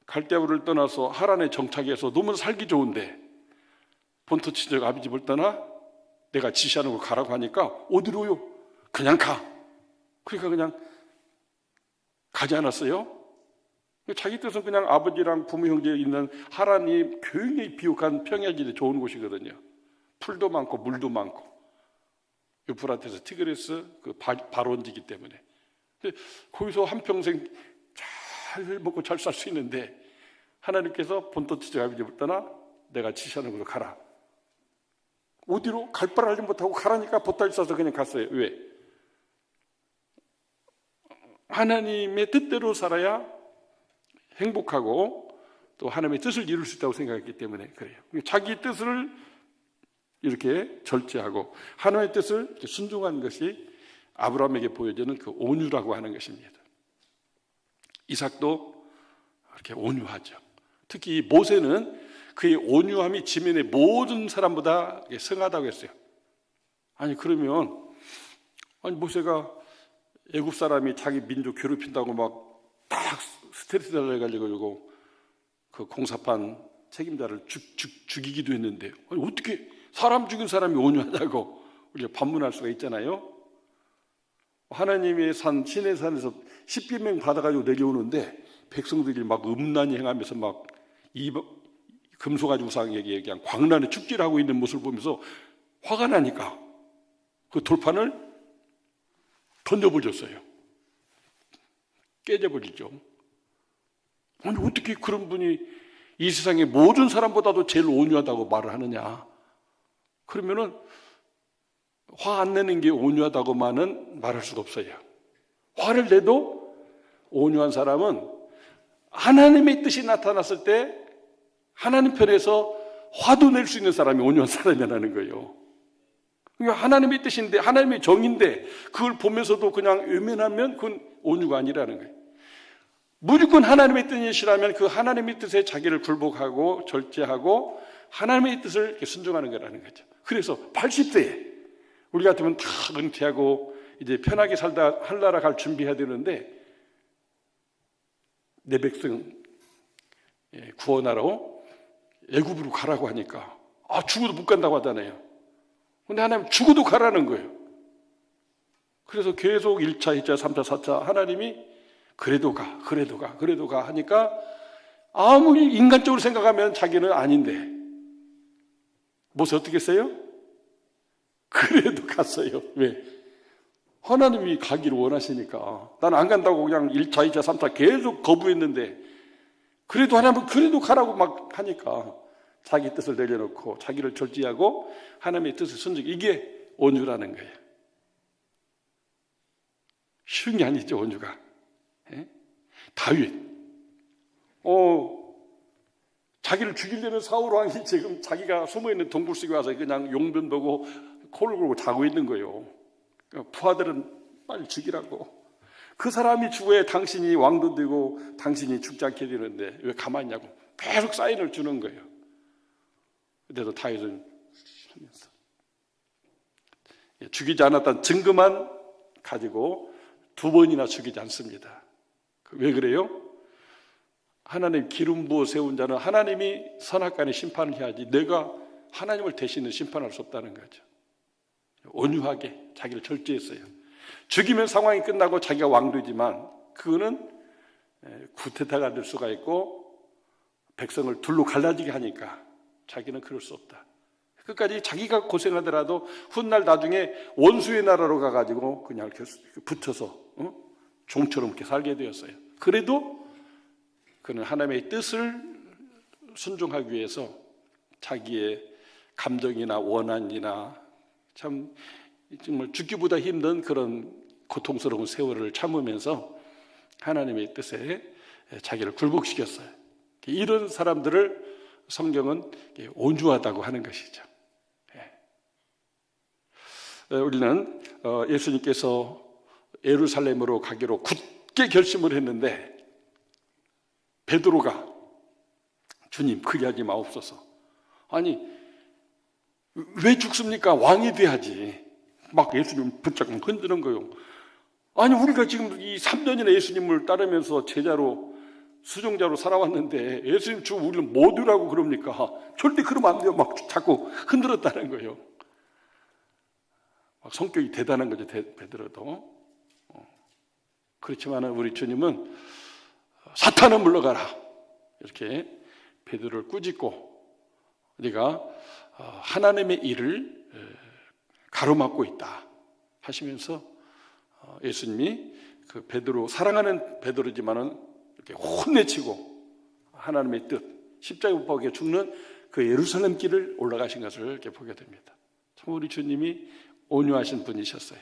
갈대아우를 떠나서 하란에 정착해서 너무 살기 좋은데 본토 친척 아비 집을 떠나 내가 지시하는 걸 가라고 하니까 어디로요? 그냥 가. 그러니까 그냥 가지 않았어요. 자기 뜻은 그냥 아버지랑 부모 형제 있는 하란이 굉장히 비옥한 평야지대 좋은 곳이거든요. 풀도 많고 물도 많고 유프라테스 티그리스 그 발원지기 때문에. 근데 거기서 한평생 잘 먹고 잘 살 수 있는데 하나님께서 본토 친척 아비 집을 떠나 내가 지시하는 곳으로 가라. 어디로? 갈 바를 알지 못하고 가라니까 보따리 싸서 그냥 갔어요. 왜? 하나님의 뜻대로 살아야 행복하고 또 하나님의 뜻을 이룰 수 있다고 생각했기 때문에 그래요. 자기 뜻을 이렇게 절제하고 하나님의 뜻을 이렇게 순종하는 것이 아브라함에게 보여지는 그 온유라고 하는 것입니다. 이삭도 이렇게 온유하죠. 특히 모세는 그의 온유함이 지면의 모든 사람보다 성하다고 했어요. 아니 그러면 모세가 애굽 사람이 자기 민족 괴롭힌다고 막 딱 스트레스 달래가지고 그 공사판 책임자를 죽이기도 했는데 아니 어떻게 사람 죽인 사람이 온유하다고 우리가 반문할 수가 있잖아요. 하나님의 산 시내 산에서 십계명 받아가지고 내려오는데 백성들이 막 음란히 행하면서 막 금송아지 우상에게 그냥 광란에 축제를 하고 있는 모습을 보면서 화가 나니까 그 돌판을 던져버렸어요. 깨져버리죠. 아니 어떻게 그런 분이 이 세상의 모든 사람보다도 제일 온유하다고 말을 하느냐. 그러면은 화 안 내는 게 온유하다고만은 말할 수가 없어요. 화를 내도 온유한 사람은 하나님의 뜻이 나타났을 때 하나님 편에서 화도 낼 수 있는 사람이 온유한 사람이라는 거예요. 그러니까 하나님의 뜻인데 하나님의 정인데 그걸 보면서도 그냥 외면하면 그건 온유가 아니라는 거예요. 무조건 하나님의 뜻이라면 그 하나님의 뜻에 자기를 굴복하고 절제하고 하나님의 뜻을 이렇게 순종하는 거라는 거죠. 그래서 80세에 우리 같으면 다 은퇴하고 이제 편하게 살다 한나라 갈 준비해야 되는데 내 백성 구원하러 애굽으로 가라고 하니까 죽어도 못 간다고 하잖아요. 근데 하나님 죽어도 가라는 거예요. 그래서 계속 1차, 2차, 3차, 4차 하나님이 그래도 가 하니까 아무리 인간적으로 생각하면 자기는 아닌데 모세 어떻게 했어요? 그래도 갔어요. 왜? 하나님이 가기를 원하시니까. 나는 안 간다고 그냥 1차, 2차, 3차 계속 거부했는데 그래도 하나님은 그래도 가라고 막 하니까 자기 뜻을 내려놓고 자기를 절제하고 하나님의 뜻을 순종. 이게 온유라는 거예요. 쉬운 게 아니죠, 온유가. 다윗. 자기를 죽이려는 사울 왕이 지금 자기가 숨어있는 동굴 속에 와서 그냥 용변 보고 코를 골고 자고 있는 거예요. 부하들은 빨리 죽이라고. 그 사람이 죽어야 당신이 왕도 되고 당신이 죽지 않게 되는데 왜 가만히 있냐고 계속 사인을 주는 거예요. 그래도 다윗은 죽이지 않았다는 증거만 가지고 2번이나 죽이지 않습니다. 왜 그래요? 하나님 기름 부어 세운 자는 하나님이 선악간에 심판을 해야지 내가 하나님을 대신해 심판할 수 없다는 거죠. 온유하게 자기를 절제했어요. 죽이면 상황이 끝나고 자기가 왕되지만 그거는 구태타가 될 수가 있고 백성을 둘로 갈라지게 하니까 자기는 그럴 수 없다. 끝까지 자기가 고생하더라도 훗날 나중에 원수의 나라로 가가지고 그냥 이렇게 붙어서 종처럼 이렇게 살게 되었어요. 그래도 그는 하나님의 뜻을 순종하기 위해서 자기의 감정이나 원한이나 참 정말 죽기보다 힘든 그런 고통스러운 세월을 참으면서 하나님의 뜻에 자기를 굴복시켰어요. 이런 사람들을 성경은 온유하다고 하는 것이죠. 우리는 예수님께서 예루살렘으로 가기로 굳게 결심을 했는데 베드로가 주님 그리하지 마옵소서. 아니 왜 죽습니까? 왕이 돼야지. 막 예수님 붙잡고 흔드는 거예요. 아니 우리가 지금 이 3년이나 예수님을 따르면서 제자로 수종자로 살아왔는데 예수님 주 우리를 뭐 되라고 그럽니까? 절대 그러면 안 돼요. 막 자꾸 흔들었다는 거예요. 막 성격이 대단한 거죠. 베드로도. 그렇지만 우리 주님은 사탄은 물러가라. 이렇게 베드로를 꾸짖고 네가 하나님의 일을 가로막고 있다 하시면서 예수님이 그 베드로 사랑하는 베드로지만은 이렇게 혼내치고 하나님의 뜻 십자가 못 박혀 죽는 그 예루살렘 길을 올라가신 것을 이렇게 보게 됩니다. 참 우리 주님이 온유하신 분이셨어요.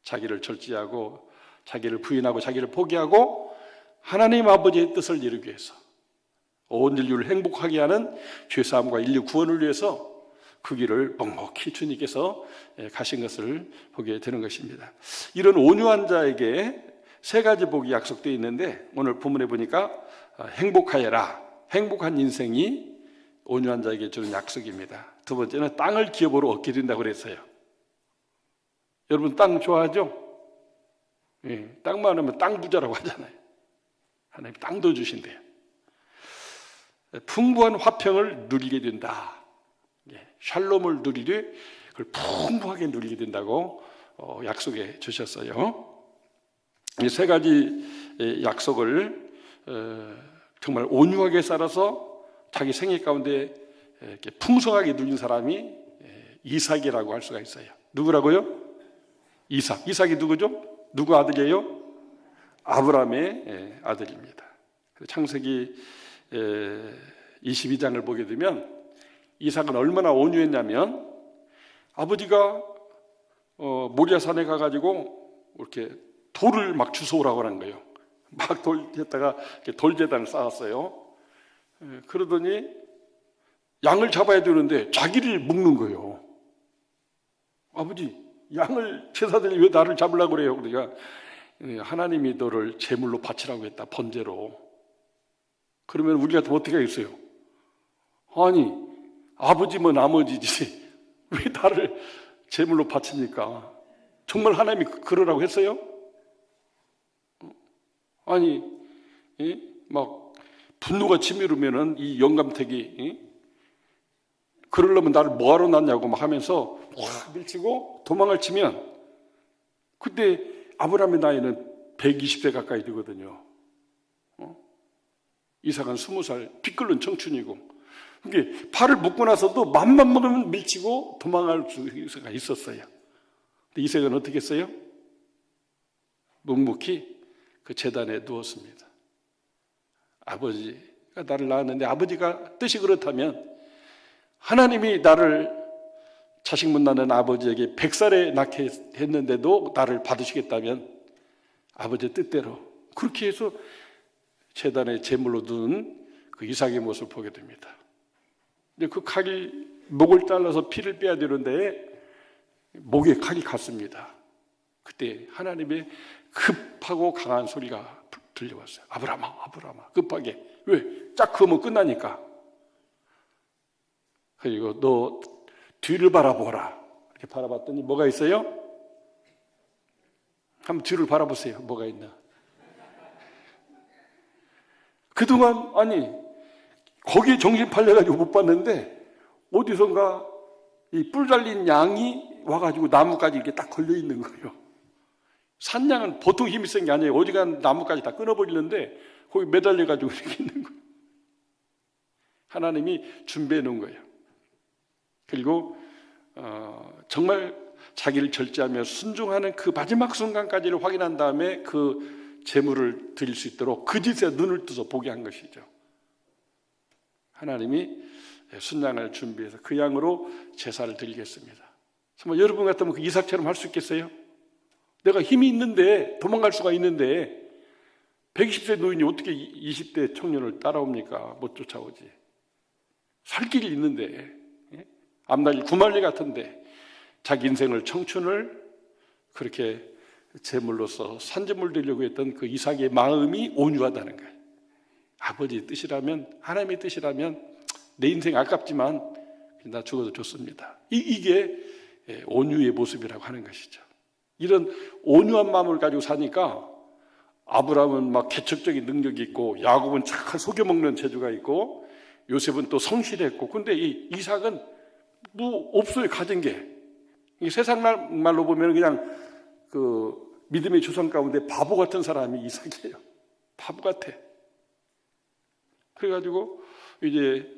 자기를 절제하고 자기를 부인하고 자기를 포기하고 하나님 아버지의 뜻을 이루기 위해서 온 인류를 행복하게 하는 죄사함과 인류 구원을 위해서 그 길을 묵묵히 주님께서 가신 것을 보게 되는 것입니다. 이런 온유한 자에게 세 가지 복이 약속되어 있는데 오늘 본문에 보니까 행복하여라, 행복한 인생이 온유한 자에게 주는 약속입니다. 두 번째는 땅을 기업으로 얻게 된다고 그랬어요. 여러분 땅 좋아하죠? 예, 땅 많으면 땅 부자라고 하잖아요. 하나님 땅도 주신대요. 풍부한 화평을 누리게 된다. 예, 샬롬을 누리되 그걸 풍부하게 누리게 된다고 약속해 주셨어요. 이 세 가지 약속을 정말 온유하게 살아서 자기 생애 가운데 이렇게 풍성하게 누린 사람이 이삭이라고 할 수가 있어요. 누구라고요? 이삭. 이삭이 누구죠? 누구 아들이에요? 아브라함의 아들입니다. 창세기 22장을 보게 되면 이삭은 얼마나 온유했냐면 아버지가 모리아산에 가가지고 이렇게 돌을 막 주워오라고 하는 거예요. 막 돌에다가 돌재단을 쌓았어요. 그러더니 양을 잡아야 되는데 자기를 묶는 거예요. 아버지, 양을 제사들이 왜 나를 잡으려고 그래요? 그러니까 하나님이 너를 제물로 바치라고 했다, 번제로. 그러면 우리 같으면 어떻게 하겠어요? 아니, 아버지면 아버지지 왜 나를 제물로 바칩니까? 정말 하나님이 그러라고 했어요? 아니, 막 분노가 치밀으면은 이 영감택이 그러려면 나를 뭐하러 낳냐고 막 하면서 확 밀치고 도망을 치면 그때 아브라함의 나이는 120세 가까이 되거든요. 이삭은 20살 피 끓는 청춘이고 그게 팔을 묶고 나서도 맘만 먹으면 밀치고 도망갈 수가 있었어요. 근데 이삭은 어떻게 했어요? 묵묵히 그 제단에 누웠습니다. 아버지가 나를 낳았는데 아버지가 뜻이 그렇다면 하나님이 나를 자식 못 낳는 아버지에게 100살에 낳게 했는데도 나를 받으시겠다면 아버지의 뜻대로 그렇게 해서 제단에 제물로 두는 그 이삭의 모습을 보게 됩니다. 근데 그 칼이 목을 잘라서 피를 빼야 되는데 목에 칼이 갔습니다. 그때 하나님의 급하고 강한 소리가 들려왔어요. 아브라함아, 아브라함아, 급하게. 왜? 짝 그으면 끝나니까. 그리고 너 뒤를 바라보라. 이렇게 바라봤더니 뭐가 있어요? 한번 뒤를 바라보세요. 뭐가 있나? 그동안 아니 거기에 정신 팔려가지고 못 봤는데 어디선가 이 뿔 달린 양이 와가지고 나무까지 이렇게 딱 걸려 있는 거예요. 산양은 보통 힘이 센 게 아니에요. 어디간 나무까지 다 끊어버리는데 거기 매달려가지고 이렇게 있는 거예요. 하나님이 준비해 놓은 거예요. 그리고 정말 자기를 절제하며 순종하는 그 마지막 순간까지를 확인한 다음에 그 제물을 드릴 수 있도록 그 짓에 눈을 뜨서 보게 한 것이죠. 하나님이 순양을 준비해서 그 양으로 제사를 드리겠습니다. 정말 여러분 같으면 그 이삭처럼 할 수 있겠어요? 내가 힘이 있는데 도망갈 수가 있는데 120세 노인이 어떻게 20대 청년을 따라옵니까? 못 쫓아오지. 살 길이 있는데 앞날이 구말리 같은데 자기 인생을 청춘을 그렇게 제물로서 산제물 드리려고 했던 그 이삭의 마음이 온유하다는 거예요. 아버지의 뜻이라면 하나님의 뜻이라면 내 인생 아깝지만 나 죽어도 좋습니다. 이게 온유의 모습이라고 하는 것이죠. 이런 온유한 마음을 가지고 사니까 아브라함은 막 개척적인 능력이 있고 야곱은 착한 속여먹는 재주가 있고 요셉은 또 성실했고 근데 이 이삭은 뭐 없어요. 가진 게 세상 말로 보면 그냥 그 믿음의 조상 가운데 바보 같은 사람이 이삭이에요. 바보 같아. 그래가지고 이제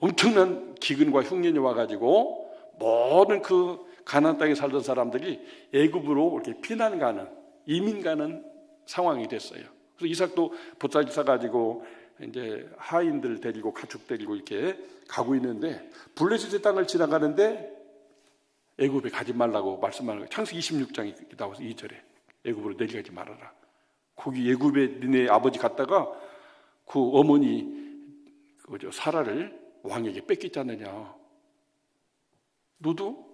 엄청난 기근과 흉년이 와가지고 모든 그 가나안 땅에 살던 사람들이 애굽으로 이렇게 피난 가는 이민 가는 상황이 됐어요. 그래서 이삭도 보따리 싸가지고 이제 하인들 데리고 가축 데리고 이렇게 가고 있는데 블레셋의 땅을 지나가는데 애굽에 가지 말라고 말씀하는 거예요. 창세기 26장이 나와서 2절에 애굽으로 내려가지 말아라. 거기 애굽에 니네 아버지 갔다가 그 어머니 사라를 왕에게 뺏기지 않느냐. 너도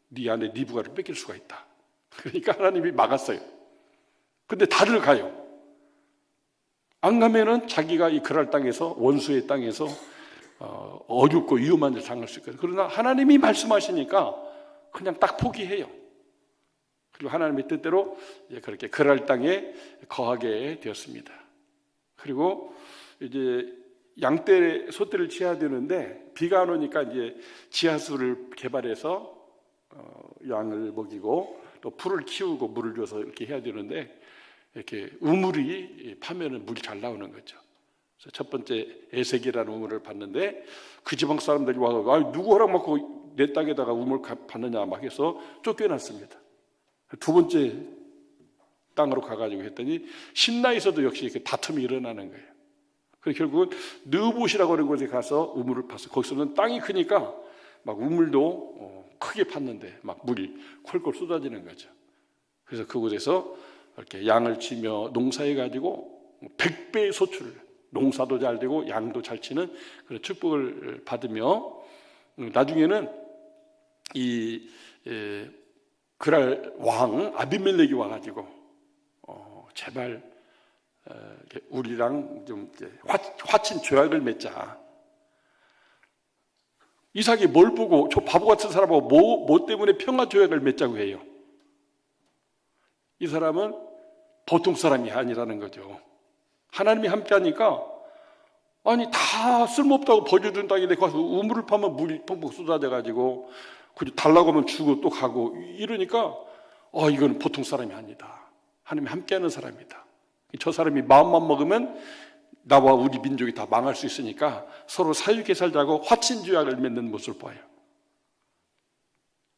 네 아내 리브가를 뺏길 수가 있다. 그러니까 하나님이 막았어요. 근데 다들 가요. 안 가면은 자기가 이 그랄 땅에서, 원수의 땅에서 어렵고 위험한 일 당할 수 있거든요. 그러나 하나님이 말씀하시니까 그냥 딱 포기해요. 그리고 하나님의 뜻대로 그렇게 그랄 땅에 거하게 되었습니다. 그리고 이제 양떼, 소떼를 지어야 되는데 비가 안 오니까 이제 지하수를 개발해서 양을 먹이고 또 풀을 키우고 물을 줘서 이렇게 해야 되는데 이렇게 우물이 파면은 물이 잘 나오는 거죠. 그래서 첫 번째 에색이라는 우물을 봤는데 그 지방 사람들이 와서 누구 허락 받고 내 땅에다가 우물 봤느냐 막 해서 쫓겨났습니다. 두 번째 땅으로 가가지고 했더니 신라에서도 역시 이렇게 다툼이 일어나는 거예요. 그래서 결국은 느봇이라고 하는 곳에 가서 우물을 팠어요. 거기서는 땅이 크니까 막 우물도 크게 팠는데 막 물이 콜콜 쏟아지는 거죠. 그래서 그곳에서 이렇게 양을 치며 농사해가지고 100배의 소출을, 농사도 잘 되고 양도 잘 치는 그런 축복을 받으며 나중에는 이 그랄 왕 아비멜렉이 와가지고 제발 우리랑 좀 화친 조약을 맺자. 이삭이 뭘 보고 저 바보 같은 사람하고 뭐 때문에 평화 조약을 맺자고 해요? 이 사람은 보통 사람이 아니라는 거죠. 하나님이 함께하니까 아니 다 쓸모없다고 버려둔 땅인데 가서 우물을 파면 물이 펑펑 쏟아져가지고 그리고 달라고 하면 주고 또 가고 이러니까 이건 보통 사람이 아니다. 하나님이 함께하는 사람이다. 저 사람이 마음만 먹으면 나와 우리 민족이 다 망할 수 있으니까 서로 사유롭게 살자고 화친조약을 맺는 모습을 봐요.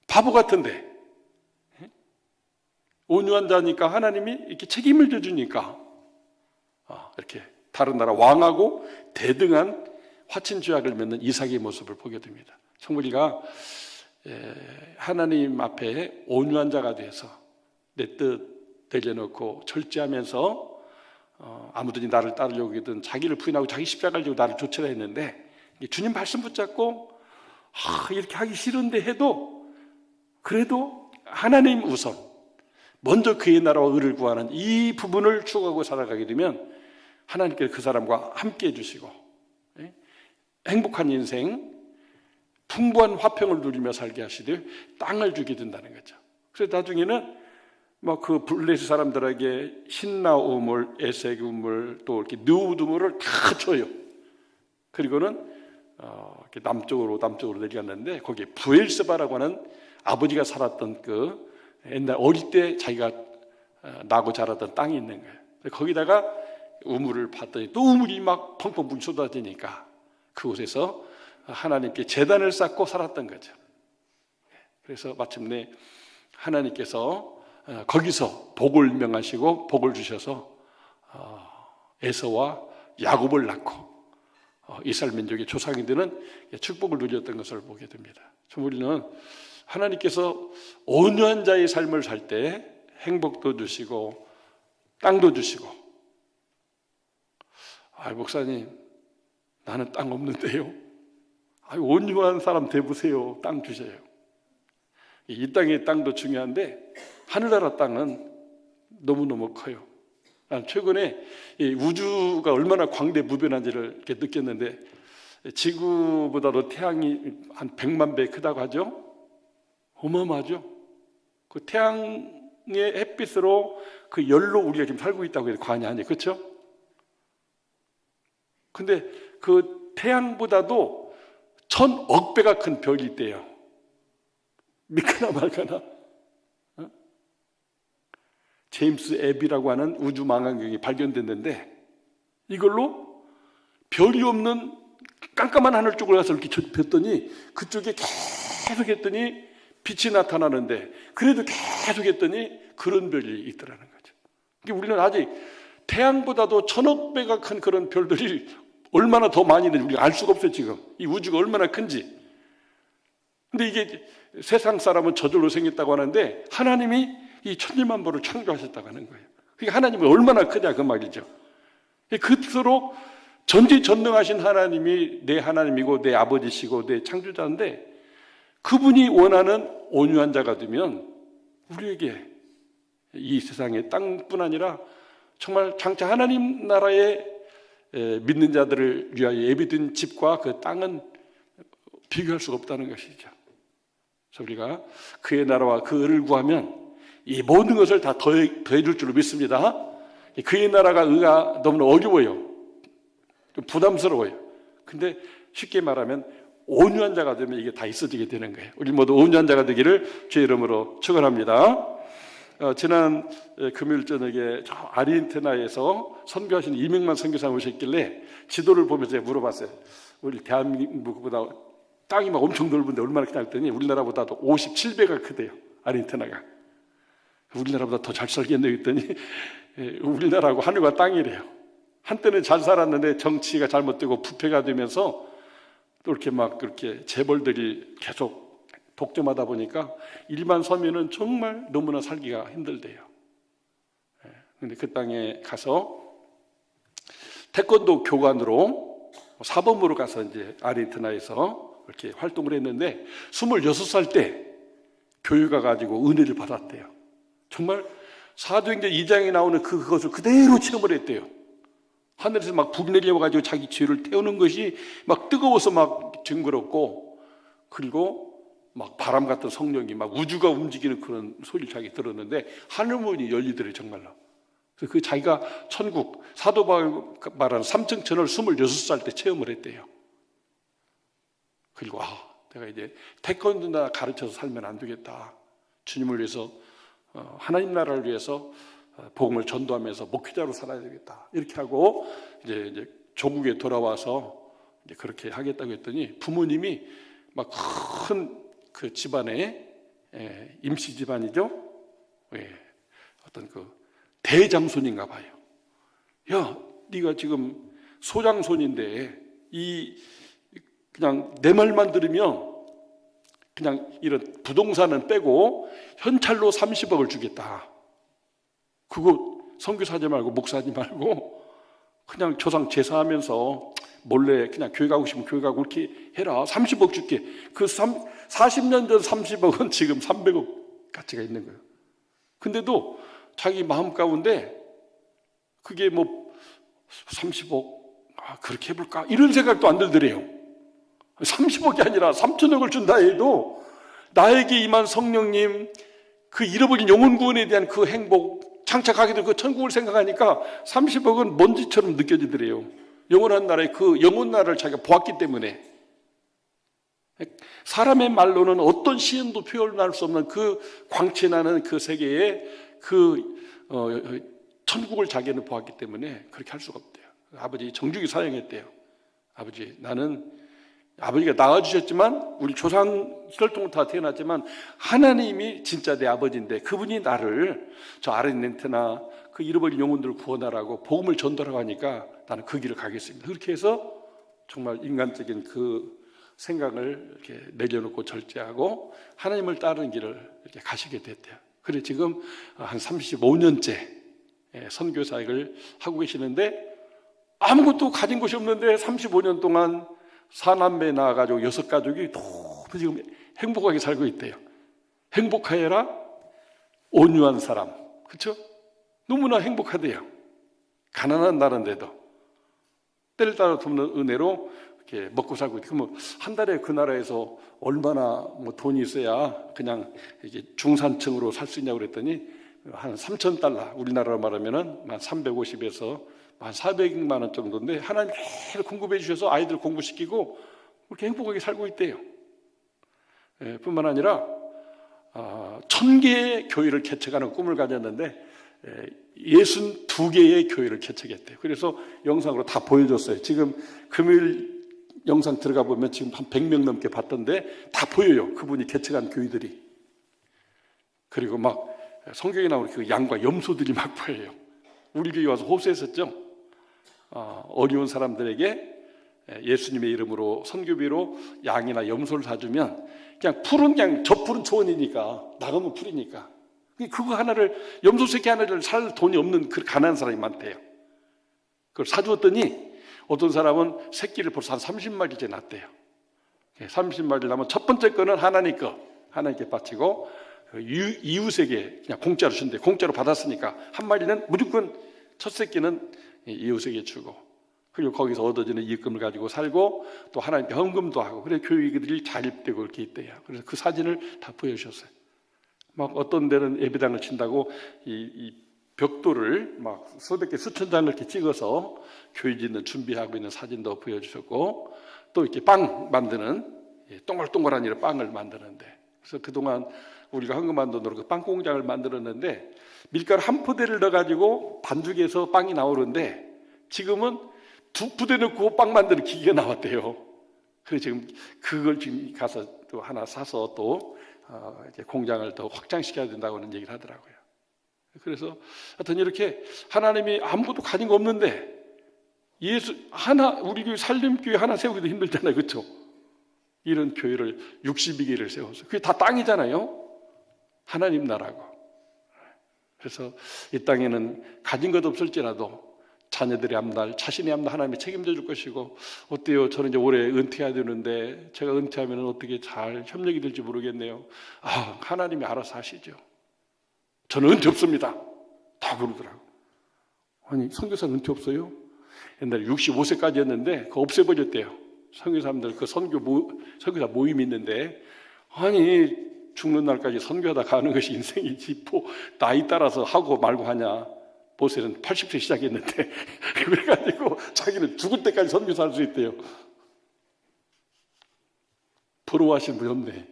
바보 같은데 온유한 자니까 하나님이 이렇게 책임을 져주니까 이렇게 다른 나라 왕하고 대등한 화친조약을 맺는 이삭의 모습을 보게 됩니다. 성부리가 하나님 앞에 온유한 자가 돼서 내 뜻 내려놓고 절제하면서 아무든지 나를 따르려고 하든 자기를 부인하고 자기 십자가를 지고 나를 쫓으라 했는데 주님 말씀 붙잡고 이렇게 하기 싫은데 해도 그래도 하나님 우선 먼저 그의 나라와 의를 구하는 이 부분을 추구하고 살아가게 되면 하나님께서 그 사람과 함께 해주시고 행복한 인생, 풍부한 화평을 누리며 살게 하시되 땅을 주게 된다는 거죠. 그래서 나중에는 그 블레셋 사람들에게 신라 우물, 에색 우물, 또 이렇게 느우드 우물을 다 줘요. 그리고는 이렇게 남쪽으로 내려갔는데 거기에 부엘세바라고 하는 아버지가 살았던 그 옛날 어릴 때 자기가 나고 자랐던 땅이 있는 거예요. 거기다가 우물을 팠더니 또 우물이 막 펑펑 물이 쏟아지니까 그곳에서 하나님께 제단을 쌓고 살았던 거죠. 그래서 마침내 하나님께서 거기서 복을 명하시고 복을 주셔서 에서와 야곱을 낳고 이스라엘 민족의 조상이 되는 축복을 누렸던 것을 보게 됩니다. 우리는 하나님께서 온유한 자의 삶을 살 때 행복도 주시고 땅도 주시고 목사님 나는 땅 없는데요. 온유한 사람 돼보세요. 땅 주세요. 이 땅의 땅도 중요한데 하늘나라 땅은 너무너무 커요. 난 최근에 이 우주가 얼마나 광대무변한지를 이렇게 느꼈는데 지구보다도 태양이 한 100만 배 크다고 하죠. 어마어마하죠. 그 태양의 햇빛으로 그 열로 우리가 지금 살고 있다고 해도 과언이 아니에요. 그렇죠? 근데 그 태양보다도 1000억 배가 큰 별이 있대요. 믿거나 말거나. 제임스 앱이라고 하는 우주 망원경이 발견됐는데 이걸로 별이 없는 깜깜한 하늘 쪽으로 가서 이렇게 봤더니 그쪽에 계속 했더니 빛이 나타나는데 그래도 계속 했더니 그런 별이 있더라는 거죠. 그러니까 우리는 아직 태양보다도 1000억 배가 큰 그런 별들이 얼마나 더 많이 있는지 우리가 알 수가 없어요. 지금 이 우주가 얼마나 큰지. 근데 이게 세상 사람은 저절로 생겼다고 하는데 하나님이 이 천지만물을 창조하셨다고 하는 거예요. 그러니까 하나님은 얼마나 크냐 그 말이죠. 그토록 전지전능하신 하나님이 내 하나님이고 내 아버지시고 내 창조자인데 그분이 원하는 온유한 자가 되면 우리에게 이 세상의 땅뿐 아니라 정말 장차 하나님 나라에 믿는 자들을 위하여 예비된 집과 그 땅은 비교할 수가 없다는 것이죠. 그래서 우리가 그의 나라와 그 의를 구하면 이 모든 것을 다 더해줄 줄로 믿습니다. 그의 나라가 의가 너무나 어려워요. 좀 부담스러워요. 근데 쉽게 말하면 온유한 자가 되면 이게 다 있어지게 되는 거예요. 우리 모두 온유한 자가 되기를 주의 이름으로 축원합니다. 지난 금요일 저녁에 저 아르헨티나에서 선교하신 이명만 선교사님 오셨길래 지도를 보면서 물어봤어요. 우리 대한민국보다 땅이 막 엄청 넓은데 얼마나 크냐 했더니 우리나라보다도 57배가 크대요. 아르헨티나가. 우리나라보다 더 잘 살겠네 했더니 우리나라하고 하늘과 땅이래요. 한때는 잘 살았는데 정치가 잘못되고 부패가 되면서 또 이렇게 막 그렇게 재벌들이 계속 독점하다 보니까 일반 서민은 정말 너무나 살기가 힘들대요. 그런데 그 땅에 가서 태권도 교관으로 사범으로 가서 이제 아르헨티나에서 이렇게 활동을 했는데 26살 때 교회가 가지고 은혜를 받았대요. 정말 사도행전 2장에 나오는 그것을 그대로 체험을 했대요. 하늘에서 막 불이 내려와가지고 자기 죄를 태우는 것이 막 뜨거워서 막 징그럽고, 그리고 막 바람 같은 성령이 막 우주가 움직이는 그런 소리를 자기 들었는데 하늘문이 열리더래요, 정말로. 그래서 그 자기가 천국, 사도 바울 말하는 삼층천을 26살 때 체험을 했대요. 그리고 내가 이제 태권도나 가르쳐서 살면 안 되겠다. 주님을 위해서, 하나님 나라를 위해서 복음을 전도하면서 목회자로 살아야 되겠다. 이렇게 하고 이제 조국에 돌아와서 이제 그렇게 하겠다고 했더니 부모님이 막 큰 그 집안에, 임시 집안이죠. 어떤 그 대장손인가 봐요. 야, 네가 지금 소장손인데 그냥 내 말만 들으면 그냥 이런 부동산은 빼고 현찰로 30억을 주겠다. 그거 선교사하지 말고 목사하지 말고 그냥 조상 제사하면서 몰래 그냥 교회 가고 싶으면 교회 가고 이렇게 해라. 30억 줄게. 그 40년 전 30억은 지금 300억 가치가 있는 거예요. 근데도 자기 마음 가운데 그게 뭐 30억 그렇게 해볼까? 이런 생각도 안 들더래요. 30억이 아니라 3천억을 준다 해도 나에게 임한 성령님 그 잃어버린 영혼 구원에 대한 그 행복, 장착하게 된 그 천국을 생각하니까 30억은 먼지처럼 느껴지더래요. 영원한 나라의 그 영원 나라를 자기가 보았기 때문에. 사람의 말로는 어떤 시인도 표현할 수 없는 그 광채나는 그 세계에 그 천국을 자기는 보았기 때문에 그렇게 할 수가 없대요. 아버지 정중히 사양했대요. 아버지, 나는 아버지가 낳아주셨지만 우리 조상 혈통을 다 태어났지만 하나님이 진짜 내 아버지인데 그분이 나를 저 아르헨티나 그 잃어버린 영혼들을 구원하라고 복음을 전도하라고 하니까 나는 그 길을 가겠습니다. 그렇게 해서 정말 인간적인 그 생각을 이렇게 내려놓고 절제하고 하나님을 따르는 길을 이렇게 가시게 됐대요. 그래 지금 한 35년째 선교사역을 하고 계시는데 아무것도 가진 것이 없는데 35년 동안 4남매 낳아가지고 6가족이 너무 지금 행복하게 살고 있대요. 행복하여라 온유한 사람, 그렇죠? 너무나 행복하대요. 가난한 나라인데도 때를 따라 돕는 은혜로 이렇게 먹고 살고 있대요. 그러면 한 달에 그 나라에서 얼마나 뭐 돈이 있어야 그냥 이게 중산층으로 살 수 있냐고 그랬더니 한 3,000달러, 우리나라로 말하면은 한 350에서 한 400만 원 정도인데 하나님 매일 공급해 주셔서 아이들 공부시키고 그렇게 행복하게 살고 있대요. 뿐만 아니라 1000개의 교회를 개척하는 꿈을 가졌는데 62개의 교회를 개척했대요. 그래서 영상으로 다 보여줬어요. 지금 금요일 영상 들어가 보면 지금 한 100명 넘게 봤던데 다 보여요. 그분이 개척한 교회들이. 그리고 막 성경에 나오는 그 양과 염소들이 막 보여요. 우리 교회 와서 호소했었죠. 어려운 사람들에게 예수님의 이름으로 선교비로 양이나 염소를 사주면 그냥 풀은 그냥 저 풀은 초원이니까 나가면 풀이니까 그거 하나를, 염소 새끼 하나를 살 돈이 없는 그 가난한 사람이 많대요. 그걸 사주었더니 어떤 사람은 새끼를 벌써 한 30마리째 낳았대요. 30마리를 낳으면 첫 번째 거는 하나님 거, 하나님께 바치고 이웃에게 그냥 공짜로 준대. 공짜로 받았으니까 한 마리는 무조건 첫 새끼는 이웃에게 주고, 그리고 거기서 얻어지는 이익금을 가지고 살고 또 하나님께 헌금도 하고, 그래 교육들이 자립되고 이렇게 있대요. 그래서 그 사진을 다 보여주셨어요. 막 어떤 데는 예배당을 친다고 이 벽돌을 막 수백 개, 수천 장을 이렇게 찍어서 교회 짓는 준비하고 있는 사진도 보여주셨고, 또 이렇게 빵 만드는 동글동글한 이런 빵을 만드는데, 그래서 그동안 우리가 헌금한 돈으로 그 빵 공장을 만들었는데 밀가루 한 포대를 넣어가지고 반죽해서 빵이 나오는데 지금은 2포대 넣고 빵 만드는 기계가 나왔대요. 그래서 지금 그걸 지금 가서 또 하나 사서 또 이제 공장을 더 확장시켜야 된다고는 얘기를 하더라고요. 그래서 하여튼 이렇게 하나님이 아무것도 가진 거 없는데 예수 하나, 우리 교회 살림교회 하나 세우기도 힘들잖아요, 그렇죠? 이런 교회를 62개를 세워서 그게 다 땅이잖아요. 하나님 나라고. 그래서 이 땅에는 가진 것 없을지라도 자녀들의 앞날, 자신의 앞날 하나님이 책임져 줄 것이고, 어때요? 저는 이제 올해 은퇴해야 되는데 제가 은퇴하면 어떻게 잘 협력이 될지 모르겠네요. 하나님이 알아서 하시죠. 저는 은퇴 없습니다. 다 그러더라고. 아니, 선교사는 은퇴 없어요? 옛날에 65세까지였는데 그거 없애버렸대요. 선교사님들 그 선교사 모임이 있는데, 아니 죽는 날까지 선교하다 가는 것이 인생이지 뭐 나이 따라서 하고 말고 하냐. 보세는 80세 시작했는데 그래가지고 자기는 죽을 때까지 선교사 할 수 있대요. 부러워하시는 분이 없네.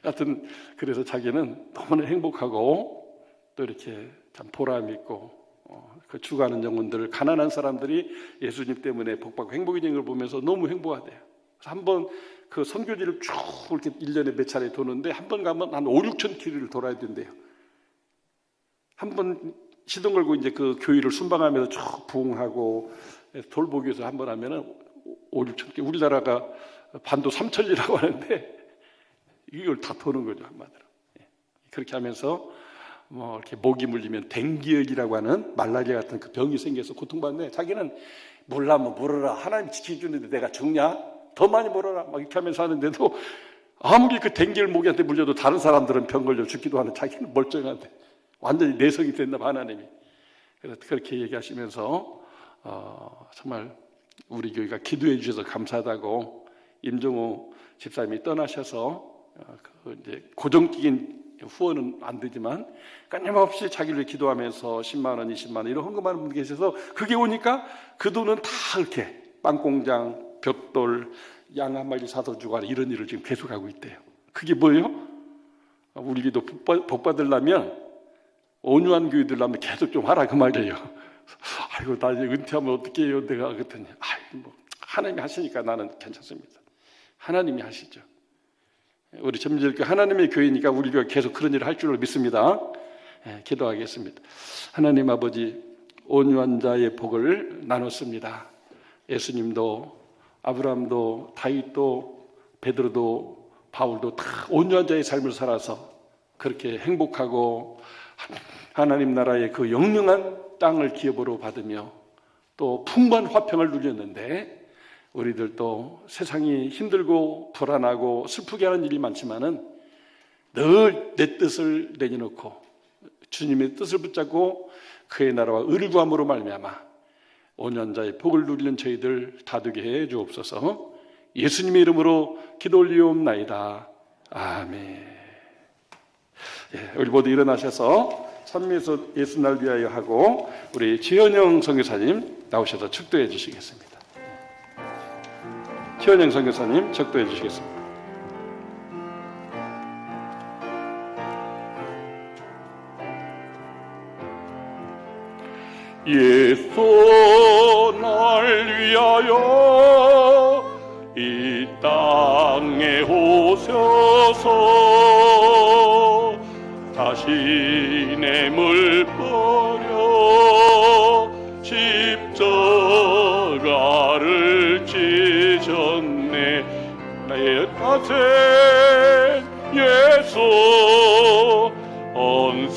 하여튼 그래서 자기는 너무나 행복하고 또 이렇게 참 보람 있고, 그 죽어가는 영혼들, 가난한 사람들이 예수님 때문에 복받고 행복해진 걸 보면서 너무 행복하대요. 그래서 한번 그 선교지를 쭉 이렇게 1년에 몇 차례 도는데 한 번 가면 한 5, 6천 킬로를 돌아야 된대요. 한 번 시동 걸고 이제 그 교회를 순방하면서 쭉 부흥하고 돌보기 위해서 한 번 하면은 5, 6천 킬로, 우리나라가 반도 3천리라고 하는데 이걸 다 도는 거죠, 한마디로. 그렇게 하면서 뭐 이렇게 목이 물리면 댕기열이라고 하는 말라리아 같은 그 병이 생겨서 고통받는데 자기는 몰라면 물어라, 하나님 지켜주는데 내가 죽냐? 더 많이 물어라, 막 이렇게 하면서 하는데도 아무리 그 댕기열 모기한테 물려도 다른 사람들은 병 걸려 죽기도 하는 자기는 멀쩡한데 완전히 내성이 됐나 봐, 하나님이. 그래서 그렇게 얘기하시면서 정말 우리 교회가 기도해 주셔서 감사하다고, 임종호 집사님이 떠나셔서 그 이제 고정적인 후원은 안 되지만 끊임없이 자기를 기도하면서 10만 원, 20만 원 이런 헌금하는 분이 계셔서 그게 오니까 그 돈은 다 이렇게 빵공장, 벽돌, 양 한 마리 사서 주고 하는 이런 일을 지금 계속하고 있대요. 그게 뭐예요? 우리 기도 복 받으려면 온유한 교회들라면 계속 좀 하라 그 말이에요. 아이고 나 이제 은퇴하면 어떻게 해요? 내가 그랬더니 뭐 하나님이 하시니까 나는 괜찮습니다. 하나님이 하시죠. 우리 점지교회 하나님의 교회니까 우리가 계속 그런 일을 할 줄로 믿습니다. 기도하겠습니다. 하나님 아버지, 온유한 자의 복을 나눴습니다. 예수님도 아브라함도 다윗도 베드로도 바울도 다 온유한 자의 삶을 살아서 그렇게 행복하고 하나님 나라의 그 영영한 땅을 기업으로 받으며 또 풍부한 화평을 누렸는데, 우리들도 세상이 힘들고 불안하고 슬프게 하는 일이 많지만은 늘 내 뜻을 내려놓고 주님의 뜻을 붙잡고 그의 나라와 의를 구함으로 말미암아 온유한 자의 복을 누리는 저희들 다되게 해 주옵소서. 예수님의 이름으로 기도 올리옵나이다. 아멘. 우리 모두 일어나셔서 찬미에서 예수 날 위하여 하고 우리 지현영 선교사님 나오셔서 축도해 주시겠습니다. 지현영 선교사님 축도해 주시겠습니다. 예수 날 위하여 이 땅에 오셔서 자신의 물 버려 십자가를 지셨네. 나의 탓에 예수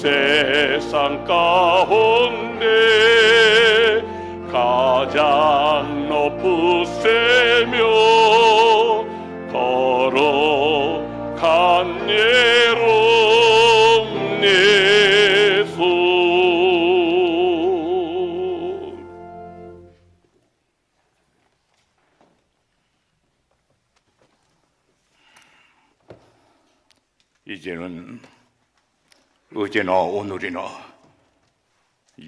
세상 가운데 가장 높으세며 거룩한 예로운 예수. 이제는 어제나 오늘이나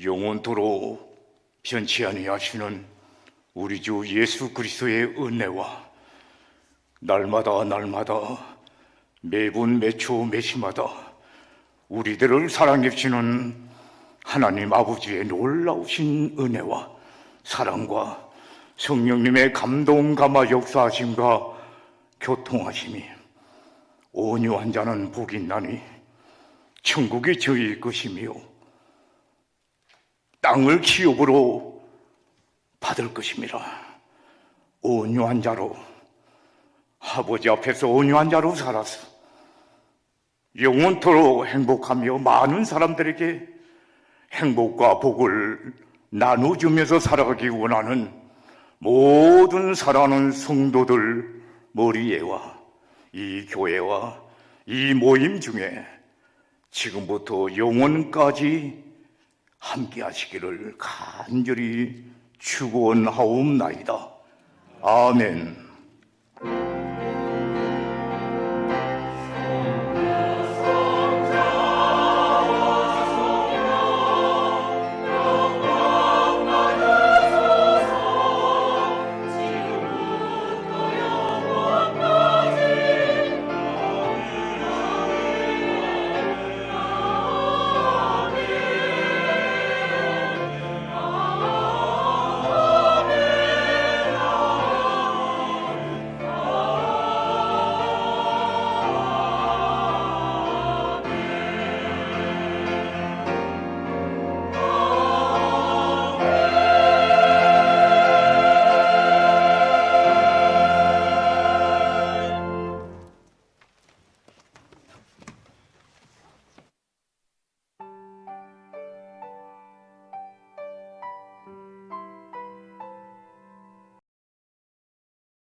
영원토록 변치 아니하시는 우리 주 예수 그리스도의 은혜와 날마다 매분 매초 매시마다 우리들을 사랑해 주시는 하나님 아버지의 놀라우신 은혜와 사랑과 성령님의 감동 감화 역사하심과 교통하심이 온유한 자는 복이 있나니 천국이 저희의 것이며 땅을 기업으로 받을 것입니다. 온유한 자로, 아버지 앞에서 온유한 자로 살아서 영원토록 행복하며 많은 사람들에게 행복과 복을 나눠주면서 살아가기 원하는 모든 사랑하는 성도들 머리에와 이 교회와 이 모임 중에 지금부터 영원까지 함께 하시기를 간절히 축원하옵나이다. 아멘.